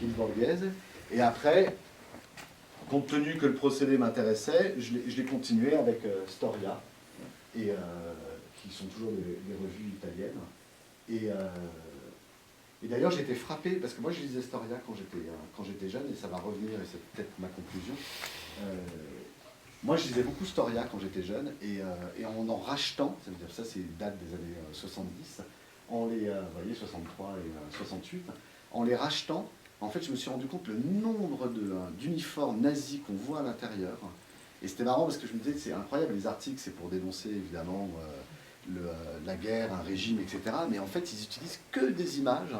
Il Borghese, et après, compte tenu que le procédé m'intéressait, je l'ai continué avec Storia, et qui sont toujours des revues italiennes. Et d'ailleurs, j'ai été frappé, parce que moi je lisais Storia quand j'étais jeune, et ça va revenir, et c'est peut-être ma conclusion. Moi je lisais beaucoup Storia quand j'étais jeune, et en rachetant, ça veut dire ça c'est une date des années 70, vous voyez, 63 et 68, en les rachetant, en fait je me suis rendu compte le nombre d'uniformes nazis qu'on voit à l'intérieur. Et c'était marrant parce que je me disais, c'est incroyable, les articles c'est pour dénoncer évidemment la guerre, un régime, etc. Mais en fait, ils utilisent que des images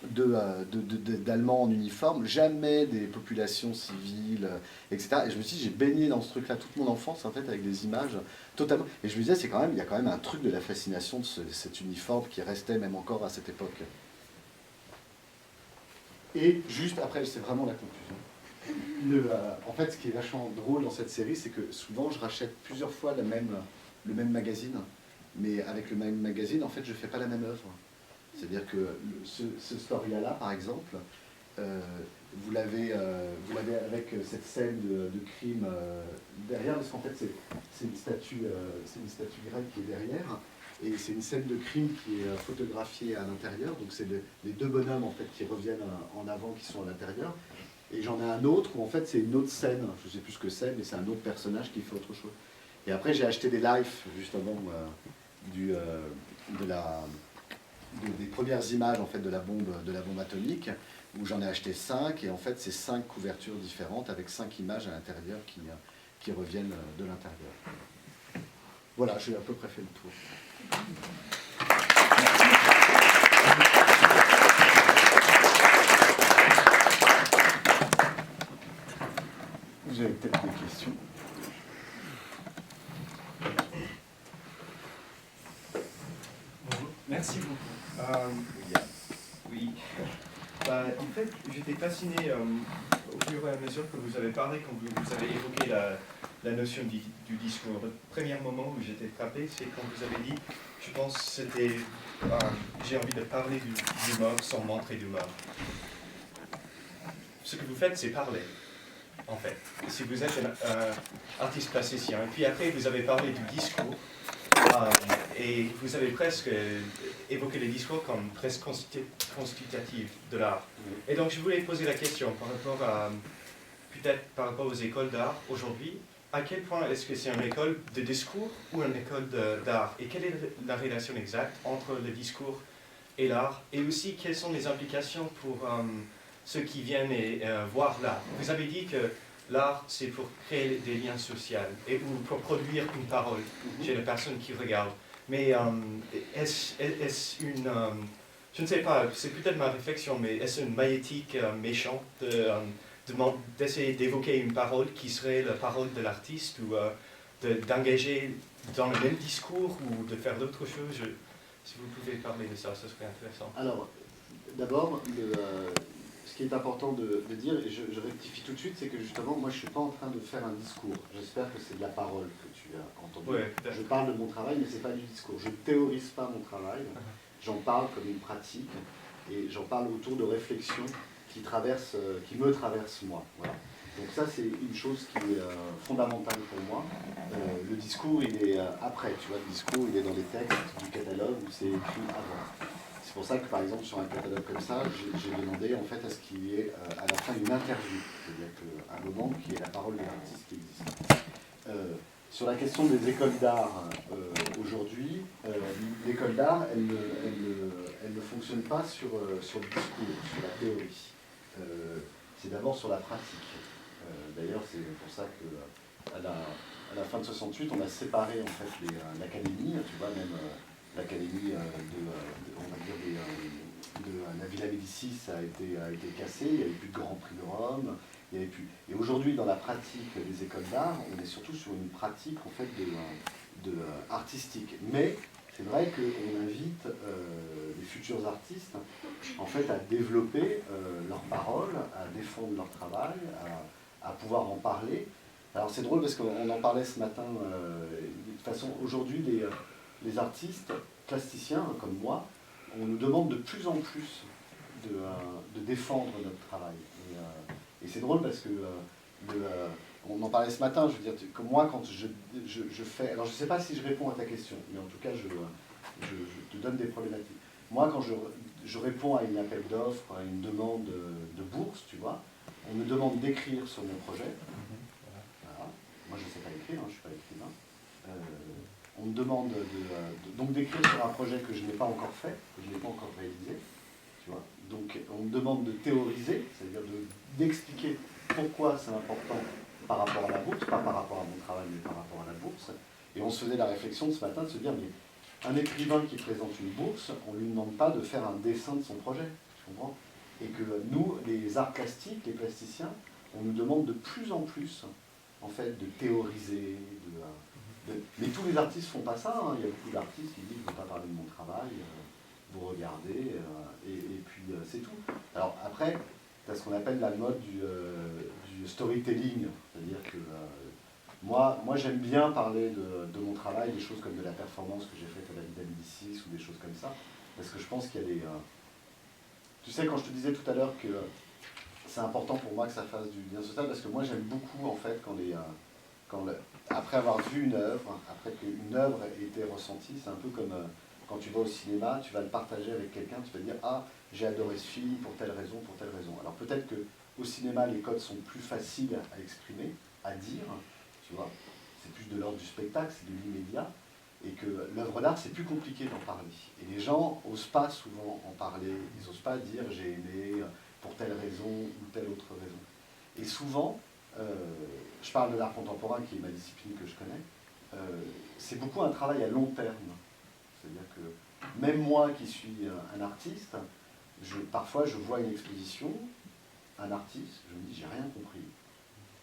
d'Allemands en uniforme, jamais des populations civiles, etc. Et je me suis dit, j'ai baigné dans ce truc-là toute mon enfance, en fait, avec des images totalement... Et je me disais, il y a quand même un truc de la fascination de cet uniforme qui restait même encore à cette époque. Et juste après, c'est vraiment la conclusion. En fait, ce qui est vachement drôle dans cette série, c'est que souvent, je rachète plusieurs fois le même magazine, mais avec le même magazine, en fait, je ne fais pas la même œuvre. C'est-à-dire que ce story-là, par exemple, vous l'avez avec cette scène de crime derrière, parce qu'en fait, c'est une statue grecque qui est derrière, et c'est une scène de crime qui est photographiée à l'intérieur, donc c'est les deux bonhommes en fait, qui reviennent en avant, qui sont à l'intérieur. Et j'en ai un autre où en fait c'est une autre scène, je ne sais plus ce que c'est, mais c'est un autre personnage qui fait autre chose. Et après j'ai acheté des lives justement des premières images en fait, de la bombe atomique, où j'en ai acheté 5, et en fait c'est 5 couvertures différentes avec 5 images à l'intérieur qui reviennent de l'intérieur. Voilà, j'ai à peu près fait le tour. Vous avez peut-être des questions? Bonjour. Merci beaucoup. Oui. En fait, j'étais fasciné au fur et à mesure que vous avez parlé, quand vous avez évoqué la notion du discours. Le premier moment où j'étais frappé, c'est quand vous avez dit, je pense que c'était, j'ai envie de parler d'humeur sans montrer d'humeur. Ce que vous faites, c'est parler, en fait. Si vous êtes un artiste plasticien, et puis après vous avez parlé du discours, et vous avez presque évoqué les discours comme presque constitutifs de l'art. Et donc je voulais poser la question par rapport à, peut-être par rapport aux écoles d'art aujourd'hui, à quel point est-ce que c'est une école de discours ou une école d'art? Et quelle est la relation exacte entre le discours et l'art? Et aussi, quelles sont les implications pour ceux qui viennent voir l'art? Vous avez dit que l'art, c'est pour créer des liens sociaux ou pour produire une parole chez les personnes qui regardent. Mais est-ce une... je ne sais pas, c'est peut-être ma réflexion, mais est-ce une maïeutique méchante d'essayer d'évoquer une parole qui serait la parole de l'artiste ou d'engager dans le même discours ou de faire d'autres choses? Si vous pouvez parler de ça, ce serait intéressant. Alors, d'abord, ce qui est important de dire, et je rectifie tout de suite, c'est que justement, moi je ne suis pas en train de faire un discours. J'espère que c'est de la parole que tu as entendu. Ouais, je parle de mon travail, mais ce n'est pas du discours. Je ne théorise pas mon travail, j'en parle comme une pratique, et j'en parle autour de réflexions qui me traversent moi. Voilà. Donc ça, c'est une chose qui est fondamentale pour moi. Le discours, il est après, tu vois, le discours, il est dans les textes du catalogue où c'est écrit avant. C'est pour ça que, par exemple, sur un catalogue comme ça, j'ai demandé en fait à ce qu'il y ait à la fin une interview, c'est-à-dire qu'un moment qui est la parole de l'artiste qui existe. Sur la question des écoles d'art, aujourd'hui, l'école d'art, elle ne fonctionne pas sur le discours, sur la théorie. C'est d'abord sur la pratique. D'ailleurs, c'est pour ça qu'à la fin de 68, on a séparé en fait l'académie, tu vois, même l'académie de la Villa Médicis a été cassée, il n'y avait plus de Grand Prix de Rome, il y avait plus... Et aujourd'hui, dans la pratique des écoles d'art, on est surtout sur une pratique en fait artistique. Mais c'est vrai qu'on invite les futurs artistes en fait, à développer leurs paroles, à défendre leur travail, à pouvoir en parler. Alors c'est drôle parce qu'on en parlait ce matin, de toute façon aujourd'hui les artistes plasticiens comme moi, on nous demande de plus en plus de défendre notre travail. Et c'est drôle parce que on en parlait ce matin, je veux dire, comme moi quand je fais, alors je ne sais pas si je réponds à ta question, mais en tout cas je te donne des problématiques. Moi quand je réponds à une appel d'offres, à une demande de bourse, tu vois, on me demande d'écrire sur mon projet. Voilà. Moi je ne sais pas écrire, je ne suis pas écrivain. On me demande donc d'écrire sur un projet que je n'ai pas encore fait, que je n'ai pas encore réalisé. Tu vois. Donc on me demande de théoriser, c'est-à-dire d'expliquer pourquoi c'est important par rapport à la bourse, pas par rapport à mon travail, mais par rapport à la bourse. Et on se faisait la réflexion ce matin de se dire, mais un écrivain qui présente une bourse, on ne lui demande pas de faire un dessin de son projet. Tu Tu comprends? Et que nous, les arts plastiques, les plasticiens, on nous demande de plus en plus, en fait, de théoriser, mais tous les artistes font pas ça, hein. Il y a beaucoup d'artistes qui disent « je ne veux pas parler de mon travail, vous regardez, et puis c'est tout ». Alors après, tu as ce qu'on appelle la mode du storytelling, c'est-à-dire que moi j'aime bien parler de mon travail, des choses comme de la performance que j'ai faite à la Vidal-Médicis ou des choses comme ça, parce que je pense qu'il y a des... tu sais, quand je te disais tout à l'heure que c'est important pour moi que ça fasse du lien social, parce que moi j'aime beaucoup en fait après avoir vu une œuvre, après qu'une œuvre ait été ressentie, c'est un peu comme quand tu vas au cinéma, tu vas le partager avec quelqu'un, tu vas dire « Ah, j'ai adoré ce film pour telle raison, pour telle raison ». Alors peut-être qu'au cinéma, les codes sont plus faciles à exprimer, à dire, tu vois, c'est plus de l'ordre du spectacle, c'est de l'immédiat, et que l'œuvre d'art, c'est plus compliqué d'en parler. Et les gens n'osent pas souvent en parler, ils n'osent pas dire « j'ai aimé pour telle raison ou telle autre raison ». Et souvent, je parle de l'art contemporain qui est ma discipline que je connais, c'est beaucoup un travail à long terme. C'est-à-dire que même moi qui suis un artiste, parfois je vois une exposition, un artiste, je me dis j'ai rien compris,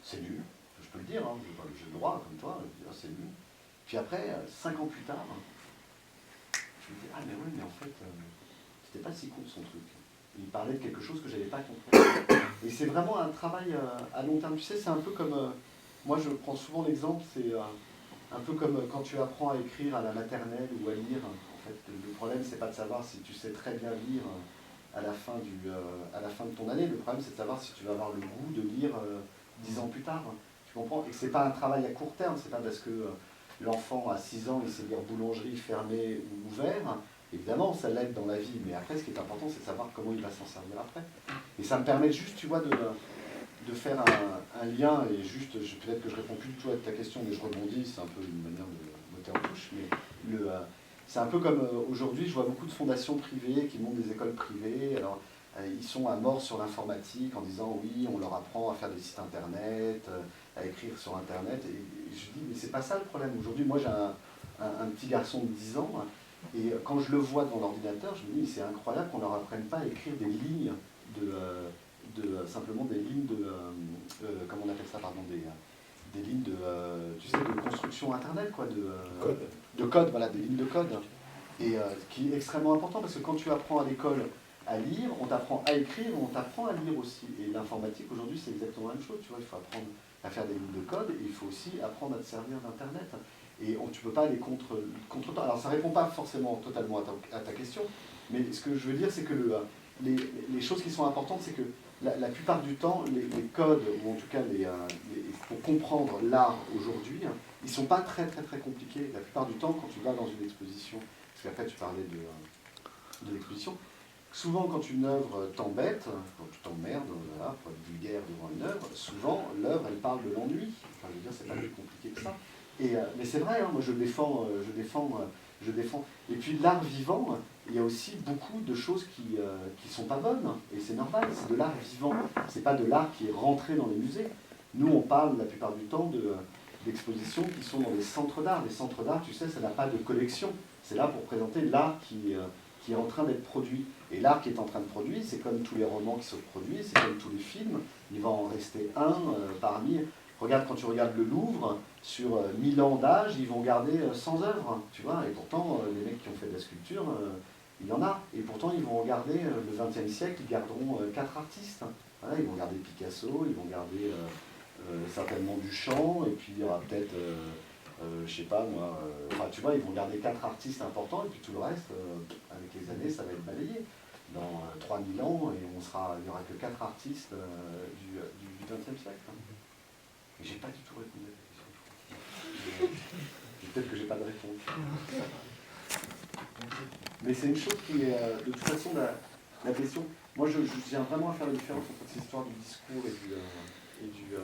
c'est nul, je peux le dire, hein, j'ai le droit comme toi, je dis, c'est nul. Puis après, 5 ans plus tard, je me dis ah mais oui mais en fait c'était pas si con son truc. Il parlait de quelque chose que je n'avais pas compris. Et c'est vraiment un travail à long terme. Tu sais, c'est un peu comme... moi, je prends souvent l'exemple, c'est un peu comme quand tu apprends à écrire à la maternelle ou à lire. En fait, le problème, c'est pas de savoir si tu sais très bien lire à la fin de ton année. Le problème, c'est de savoir si tu vas avoir le goût de lire 10 ans plus tard. Tu comprends? Et que c'est pas un travail à court terme. C'est pas parce que l'enfant à 6 ans, il sait lire boulangerie fermée ou ouvert. Évidemment, ça l'aide dans la vie, mais après, ce qui est important, c'est de savoir comment il va s'en servir après. Et ça me permet juste, tu vois, de faire un lien, et juste, peut-être que je réponds plus du tout à ta question, mais je rebondis, c'est un peu une manière de monter en touche, mais c'est un peu comme aujourd'hui, je vois beaucoup de fondations privées qui montent des écoles privées, alors ils sont à mort sur l'informatique en disant oui, on leur apprend à faire des sites internet, à écrire sur internet, et je dis, mais c'est pas ça le problème. Aujourd'hui, moi j'ai un petit garçon de 10 ans, et quand je le vois devant l'ordinateur, je me dis, c'est incroyable qu'on ne leur apprenne pas à écrire des lignes simplement des lignes comment on appelle ça, pardon, des lignes tu sais, de construction internet, quoi, Code. De code, voilà, des lignes de code. Et qui est extrêmement important, parce que quand tu apprends à l'école à lire, on t'apprend à écrire, on t'apprend à lire aussi. Et l'informatique, aujourd'hui, c'est exactement la même chose, tu vois, il faut apprendre à faire des lignes de code, et il faut aussi apprendre à te servir d'Internet. Et tu ne peux pas aller contre toi. Alors ça ne répond pas forcément totalement à ta question, mais ce que je veux dire, c'est que les choses qui sont importantes, c'est que la plupart du temps, les codes, ou en tout cas pour comprendre l'art aujourd'hui, ils ne sont pas très très très compliqués. La plupart du temps, quand tu vas dans une exposition, parce qu'après tu parlais de l'exposition, souvent quand une œuvre t'embête, quand tu t'emmerdes, voilà, pour être vulgaire devant une œuvre, souvent l'œuvre elle parle de l'ennui. Enfin, je veux dire, c'est pas plus compliqué que ça. Mais c'est vrai, hein, moi je défends. Et puis l'art vivant, il y a aussi beaucoup de choses qui sont pas bonnes, et c'est normal, c'est de l'art vivant, c'est pas de l'art qui est rentré dans les musées. Nous on parle la plupart du temps d'expositions qui sont dans des centres d'art. Les centres d'art, tu sais, ça n'a pas de collection, c'est là pour présenter l'art qui est en train d'être produit. Et l'art qui est en train de produire, c'est comme tous les romans qui se produisent, c'est comme tous les films, il va en rester un parmi... Regarde, quand tu regardes le Louvre, sur 1000 ans d'âge, ils vont garder 100 œuvres, tu vois, et pourtant, les mecs qui ont fait de la sculpture, il y en a, et pourtant, ils vont regarder le XXe siècle, ils garderont 4 artistes. Voilà, ils vont garder Picasso, ils vont garder certainement Duchamp, et puis il y aura peut-être, je sais pas moi, enfin, tu vois, ils vont garder 4 artistes importants, et puis tout le reste, avec les années, ça va être balayé. Dans 3000 ans, et il n'y aura que 4 artistes du XXe siècle. Hein. Et j'ai pas du tout répondu à la question. Peut-être que j'ai pas de réponse. Mais c'est une chose qui est, de toute façon, la question. Moi, je tiens vraiment à faire la différence entre cette histoire du discours et du.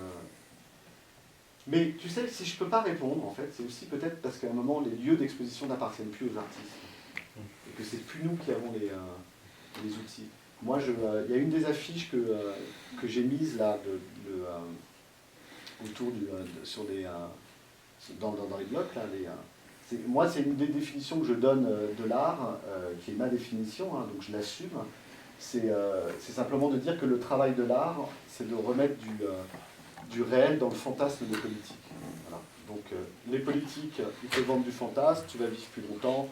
Mais tu sais, si je peux pas répondre, en fait, c'est aussi peut-être parce qu'à un moment, les lieux d'exposition n'appartiennent plus aux artistes. Et que c'est plus nous qui avons les outils. Moi, il y a une des affiches que j'ai mises là, autour dans les blocs là, moi c'est une des définitions que je donne de l'art, qui est ma définition, hein, donc je l'assume, c'est simplement de dire que le travail de l'art, c'est de remettre du réel dans le fantasme des politiques. Voilà. Donc les politiques, ils te vendent du fantasme, tu vas vivre plus longtemps,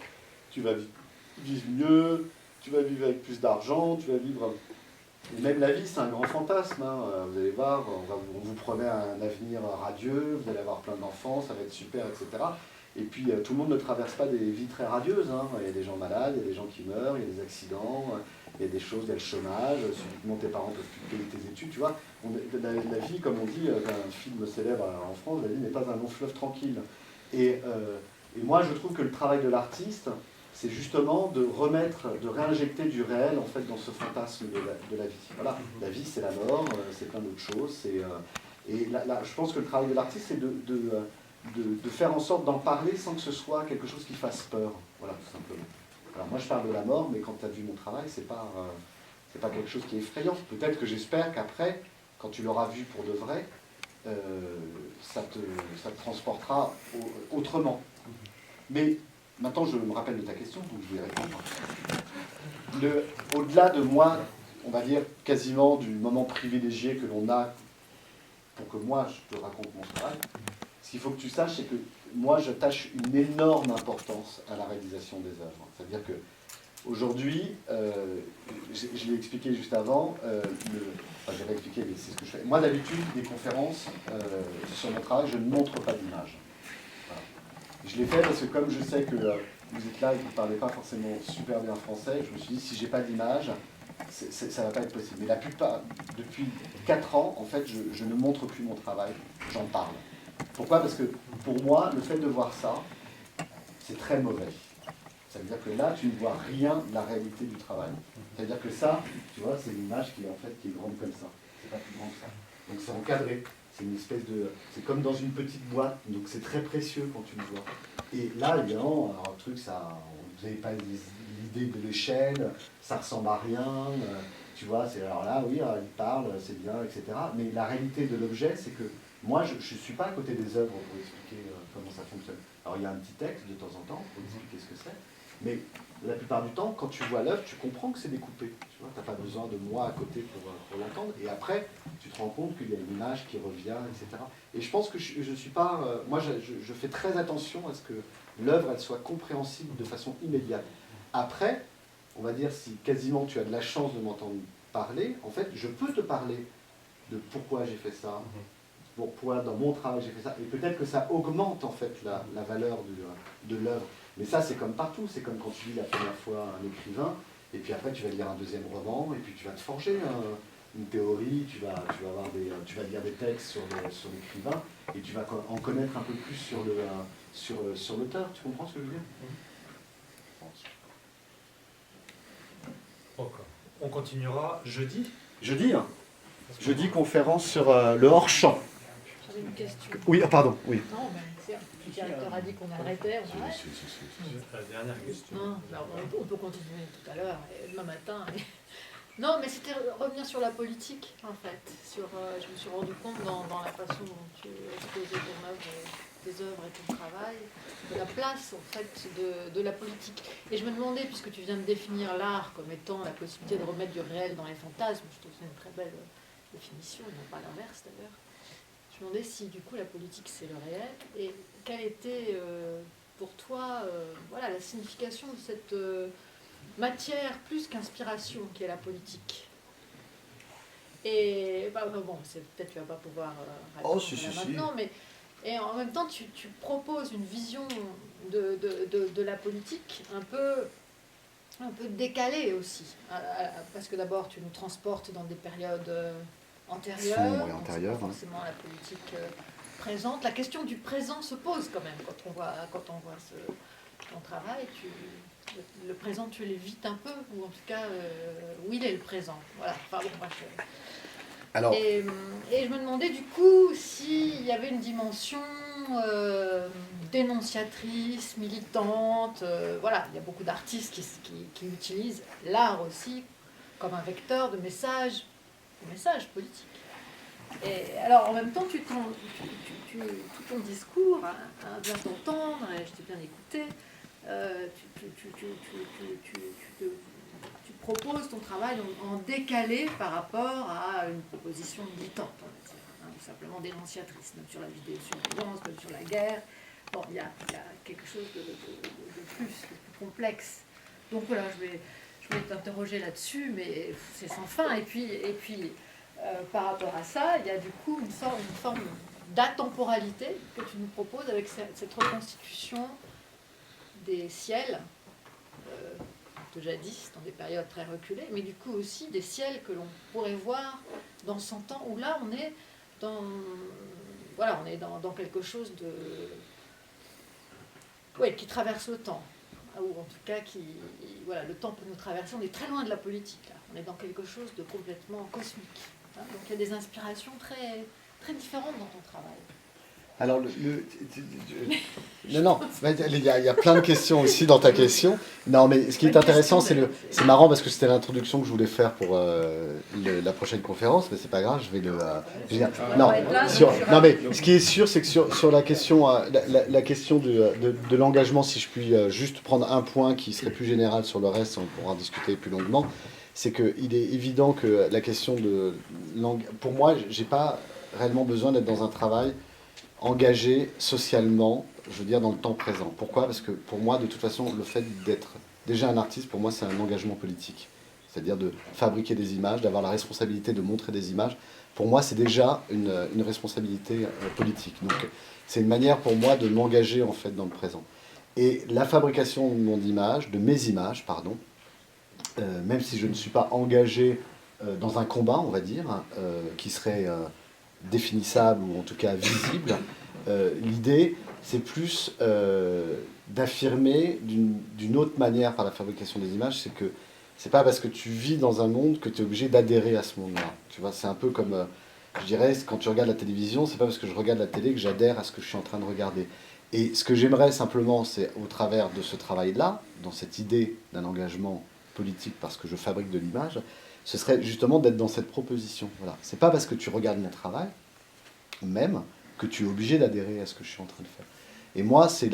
tu vas vivre mieux, tu vas vivre avec plus d'argent, tu vas vivre... Et même la vie, c'est un grand fantasme. Hein. Vous allez voir, on vous promet un avenir radieux, vous allez avoir plein d'enfants, ça va être super, etc. Et puis tout le monde ne traverse pas des vies très radieuses. Hein. Il y a des gens malades, il y a des gens qui meurent, il y a des accidents, il y a des choses, il y a le chômage, subitement tes parents ne peuvent plus payer tes études, tu vois. La vie, comme on dit, un film célèbre en France, la vie n'est pas un long fleuve tranquille. Et moi, je trouve que le travail de l'artiste, c'est justement de réinjecter du réel en fait dans ce fantasme de la vie. Voilà, la vie c'est la mort, c'est plein d'autres choses. Je pense que le travail de l'artiste c'est de faire en sorte d'en parler sans que ce soit quelque chose qui fasse peur. Voilà, tout simplement. Alors moi je parle de la mort, mais quand tu as vu mon travail, c'est pas quelque chose qui est effrayant. Peut-être que j'espère qu'après, quand tu l'auras vu pour de vrai, ça te transportera autrement. Mais maintenant, je me rappelle de ta question, donc je vais répondre. Au-delà de moi, on va dire quasiment du moment privilégié que l'on a pour que moi, je te raconte mon travail, ce qu'il faut que tu saches, c'est que moi, j'attache une énorme importance à la réalisation des œuvres. C'est-à-dire que aujourd'hui, je l'ai expliqué juste avant, enfin, je l'ai expliqué, mais c'est ce que je fais. Moi, d'habitude, des conférences sur mon travail, je ne montre pas d'image. Voilà. Je l'ai fait parce que comme je sais que vous êtes là et que vous ne parlez pas forcément super bien français, je me suis dit, si je n'ai pas d'image, ça ne va pas être possible. Mais la plupart, depuis 4 ans, en fait, je ne montre plus mon travail, j'en parle. Pourquoi? Parce que pour moi, le fait de voir ça, c'est très mauvais. Ça veut dire que là, tu ne vois rien de la réalité du travail. C'est-à-dire que ça, tu vois, c'est une image qui est grande comme ça. C'est pas plus grand que ça. Donc c'est encadré. C'est une espèce de... C'est comme dans une petite boîte. Donc c'est très précieux quand tu le vois. Et là, évidemment, alors, un truc, ça... Vous n'avez pas l'idée de l'échelle, ça ressemble à rien. Tu vois, c'est alors là, oui, alors, il parle, c'est bien, etc. Mais la réalité de l'objet, c'est que moi, je ne suis pas à côté des œuvres pour expliquer comment ça fonctionne. Alors il y a un petit texte de temps en temps pour expliquer ce que c'est. Mais la plupart du temps, quand tu vois l'œuvre, tu comprends que c'est découpé. Tu vois, tu n'as pas besoin de moi à côté pour l'entendre. Et après, tu te rends compte qu'il y a une image qui revient, etc. Et je pense que je suis pas... moi, je fais très attention à ce que l'œuvre, elle soit compréhensible de façon immédiate. Après, on va dire, si quasiment tu as de la chance de m'entendre parler, en fait, je peux te parler de pourquoi j'ai fait ça, pourquoi dans mon travail j'ai fait ça. Et peut-être que ça augmente, en fait, la valeur de l'œuvre. Mais ça, c'est comme partout. C'est comme quand tu lis la première fois un écrivain, et puis après, tu vas lire un deuxième roman, et puis tu vas te forger une théorie, tu vas lire des textes sur l'écrivain, et tu vas en connaître un peu plus sur l'auteur. Tu comprends ce que je veux dire? On continuera jeudi. Jeudi, conférence sur le hors-champ. J'avais une question. Oui, pardon, oui. Non, mais le directeur a dit qu'on arrêtait, on arrête. La dernière question. Non, on peut continuer tout à l'heure, demain matin. Non, mais c'était revenir sur la politique, en fait. Je me suis rendu compte dans la façon dont tu exposais tes œuvres et ton travail, de la place, en fait, de la politique. Et je me demandais, puisque tu viens de définir l'art comme étant la possibilité de remettre du réel dans les fantasmes, je trouve que c'est une très belle définition, non pas l'inverse d'ailleurs. Je me demandais si, du coup, la politique, c'est le réel, et quelle était, pour toi, voilà, la signification de cette... matière plus qu'inspiration qui est la politique. Et bon, peut-être tu vas pas pouvoir répondre maintenant, mais et en même temps tu proposes une vision de la politique un peu décalée aussi, parce que d'abord tu nous transportes dans des périodes antérieures, sombres et antérieures, pas forcément la politique présente. La question du présent se pose quand même quand on voit ton travail. Le présent, tu l'évites un peu, ou en tout cas, où il est le présent. Voilà. Enfin, bon, bref. Alors, et je me demandais du coup s'il y avait une dimension dénonciatrice, militante. Voilà, il y a beaucoup d'artistes qui utilisent l'art aussi comme un vecteur de messages politiques. Et alors, en même temps, tout ton discours, à bien t'entendre, et je t'ai bien écouté, tu proposes ton travail en décalé par rapport à une proposition militante, on va dire, hein, ou simplement dénonciatrice, même sur la vidéosurveillance, même sur la guerre. Bon, il y a quelque chose de plus complexe. Donc voilà, je vais t'interroger là-dessus, mais c'est sans fin. Et puis par rapport à ça, il y a du coup une forme d'atemporalité que tu nous proposes avec cette reconstitution des ciels de jadis, dans des périodes très reculées, mais du coup aussi des ciels que l'on pourrait voir dans 100 ans, où là on est dans quelque chose de... Oui, qui traverse le temps, ou en tout cas le temps peut nous traverser, on est très loin de la politique, là. On est dans quelque chose de complètement cosmique. Hein. Donc il y a des inspirations très, très différentes dans ton travail. Alors, non, il y a plein de questions aussi dans ta question. Non, mais ce qui est intéressant, c'est marrant parce que c'était l'introduction que je voulais faire pour la prochaine conférence, mais c'est pas grave, je vais le... non, mais ce qui est sûr, c'est que sur la question, la question de l'engagement, si je puis juste prendre un point qui serait plus général sur le reste, on pourra en discuter plus longuement, c'est qu'il est évident que la question de... Pour moi, j'ai pas réellement besoin d'être dans un travail engagé socialement, je veux dire, dans le temps présent. Pourquoi ? Parce que pour moi, de toute façon, le fait d'être déjà un artiste, pour moi, c'est un engagement politique. C'est-à-dire de fabriquer des images, d'avoir la responsabilité de montrer des images. Pour moi, c'est déjà une responsabilité politique. Donc, c'est une manière pour moi de m'engager, en fait, dans le présent. Et la fabrication de mes images, pardon, même si je ne suis pas engagé dans un combat, on va dire, qui serait... définissable ou en tout cas visible, l'idée c'est plus d'affirmer d'une autre manière par la fabrication des images, c'est que c'est pas parce que tu vis dans un monde que tu es obligé d'adhérer à ce monde-là. Tu vois, c'est un peu comme, je dirais, quand tu regardes la télévision, c'est pas parce que je regarde la télé que j'adhère à ce que je suis en train de regarder. Et ce que j'aimerais simplement, c'est au travers de ce travail-là, dans cette idée d'un engagement politique parce que je fabrique de l'image, ce serait justement d'être dans cette proposition. Voilà. C'est pas parce que tu regardes mon travail, même, que tu es obligé d'adhérer à ce que je suis en train de faire. Et moi, c'est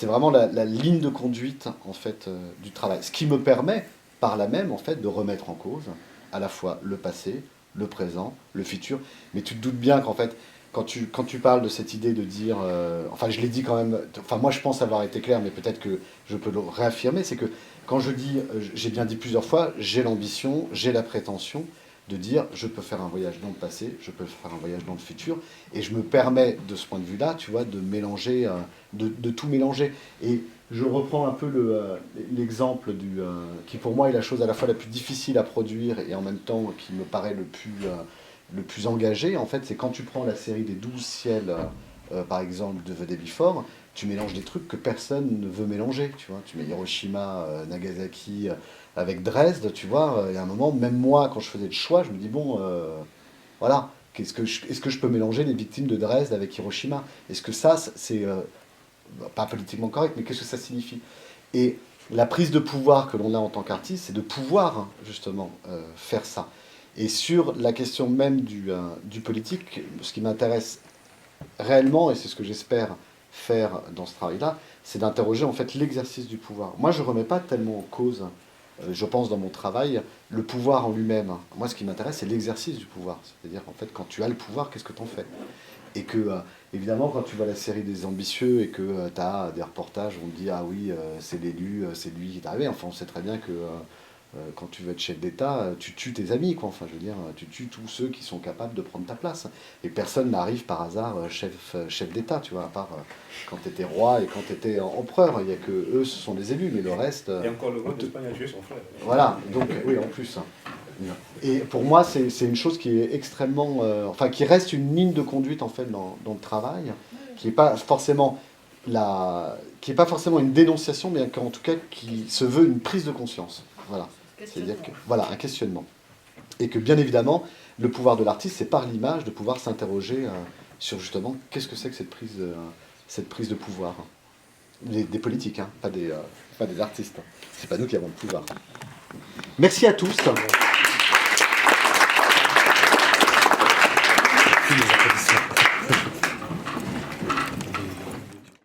vraiment la ligne de conduite, en fait, du travail. Ce qui me permet, par là même, en fait, de remettre en cause à la fois le passé, le présent, le futur. Mais tu te doutes bien qu'en fait, quand tu parles de cette idée de dire... enfin, je l'ai dit quand même... Enfin, moi, je pense avoir été clair, mais peut-être que je peux le réaffirmer, c'est que quand je dis, j'ai bien dit plusieurs fois, j'ai l'ambition, j'ai la prétention de dire je peux faire un voyage dans le passé, je peux faire un voyage dans le futur, et je me permets de ce point de vue-là, tu vois, de mélanger, de tout mélanger. Et je reprends un peu l'exemple qui pour moi est la chose à la fois la plus difficile à produire et en même temps qui me paraît le plus engagé, en fait, c'est quand tu prends la série des 12 ciels, par exemple, de The Day Before, tu mélanges des trucs que personne ne veut mélanger, tu vois. Tu mets Hiroshima, Nagasaki avec Dresde, tu vois. Il y a un moment, même moi, quand je faisais le choix, je me dis, bon, voilà, est-ce que je peux mélanger les victimes de Dresde avec Hiroshima ? Est-ce que ça, c'est pas politiquement correct, mais qu'est-ce que ça signifie ? Et la prise de pouvoir que l'on a en tant qu'artiste, c'est de pouvoir, justement, faire ça. Et sur la question même du politique, ce qui m'intéresse réellement, et c'est ce que j'espère faire dans ce travail-là, c'est d'interroger en fait l'exercice du pouvoir. Moi, je ne remets pas tellement en cause, je pense dans mon travail, le pouvoir en lui-même. Moi, ce qui m'intéresse, c'est l'exercice du pouvoir. C'est-à-dire, en fait, quand tu as le pouvoir, qu'est-ce que tu en fais ? Et que, évidemment, quand tu vois la série des ambitieux et que tu as des reportages où on te dit « Ah oui, c'est l'élu, c'est lui qui est arrivé », enfin, on sait très bien que quand tu veux être chef d'État, tu tues tes amis, quoi. Enfin, je veux dire, tu tues tous ceux qui sont capables de prendre ta place. Et personne n'arrive par hasard chef d'État, tu vois, à part quand tu étais roi et quand tu étais empereur. Il n'y a que eux, ce sont des élus, mais le reste... Et encore le roi d'Espagne a tué son frère. Voilà, donc oui, en plus. Et pour moi, c'est une chose qui est extrêmement... enfin, qui reste une ligne de conduite, en fait, dans le travail, qui n'est pas forcément une dénonciation, mais en tout cas, qui se veut une prise de conscience. Voilà. C'est-à-dire que, voilà, un questionnement. Et que, bien évidemment, le pouvoir de l'artiste, c'est par l'image de pouvoir s'interroger sur, justement, qu'est-ce que c'est que cette prise de pouvoir. Des politiques, hein, pas des artistes. C'est pas nous qui avons le pouvoir. Merci à tous.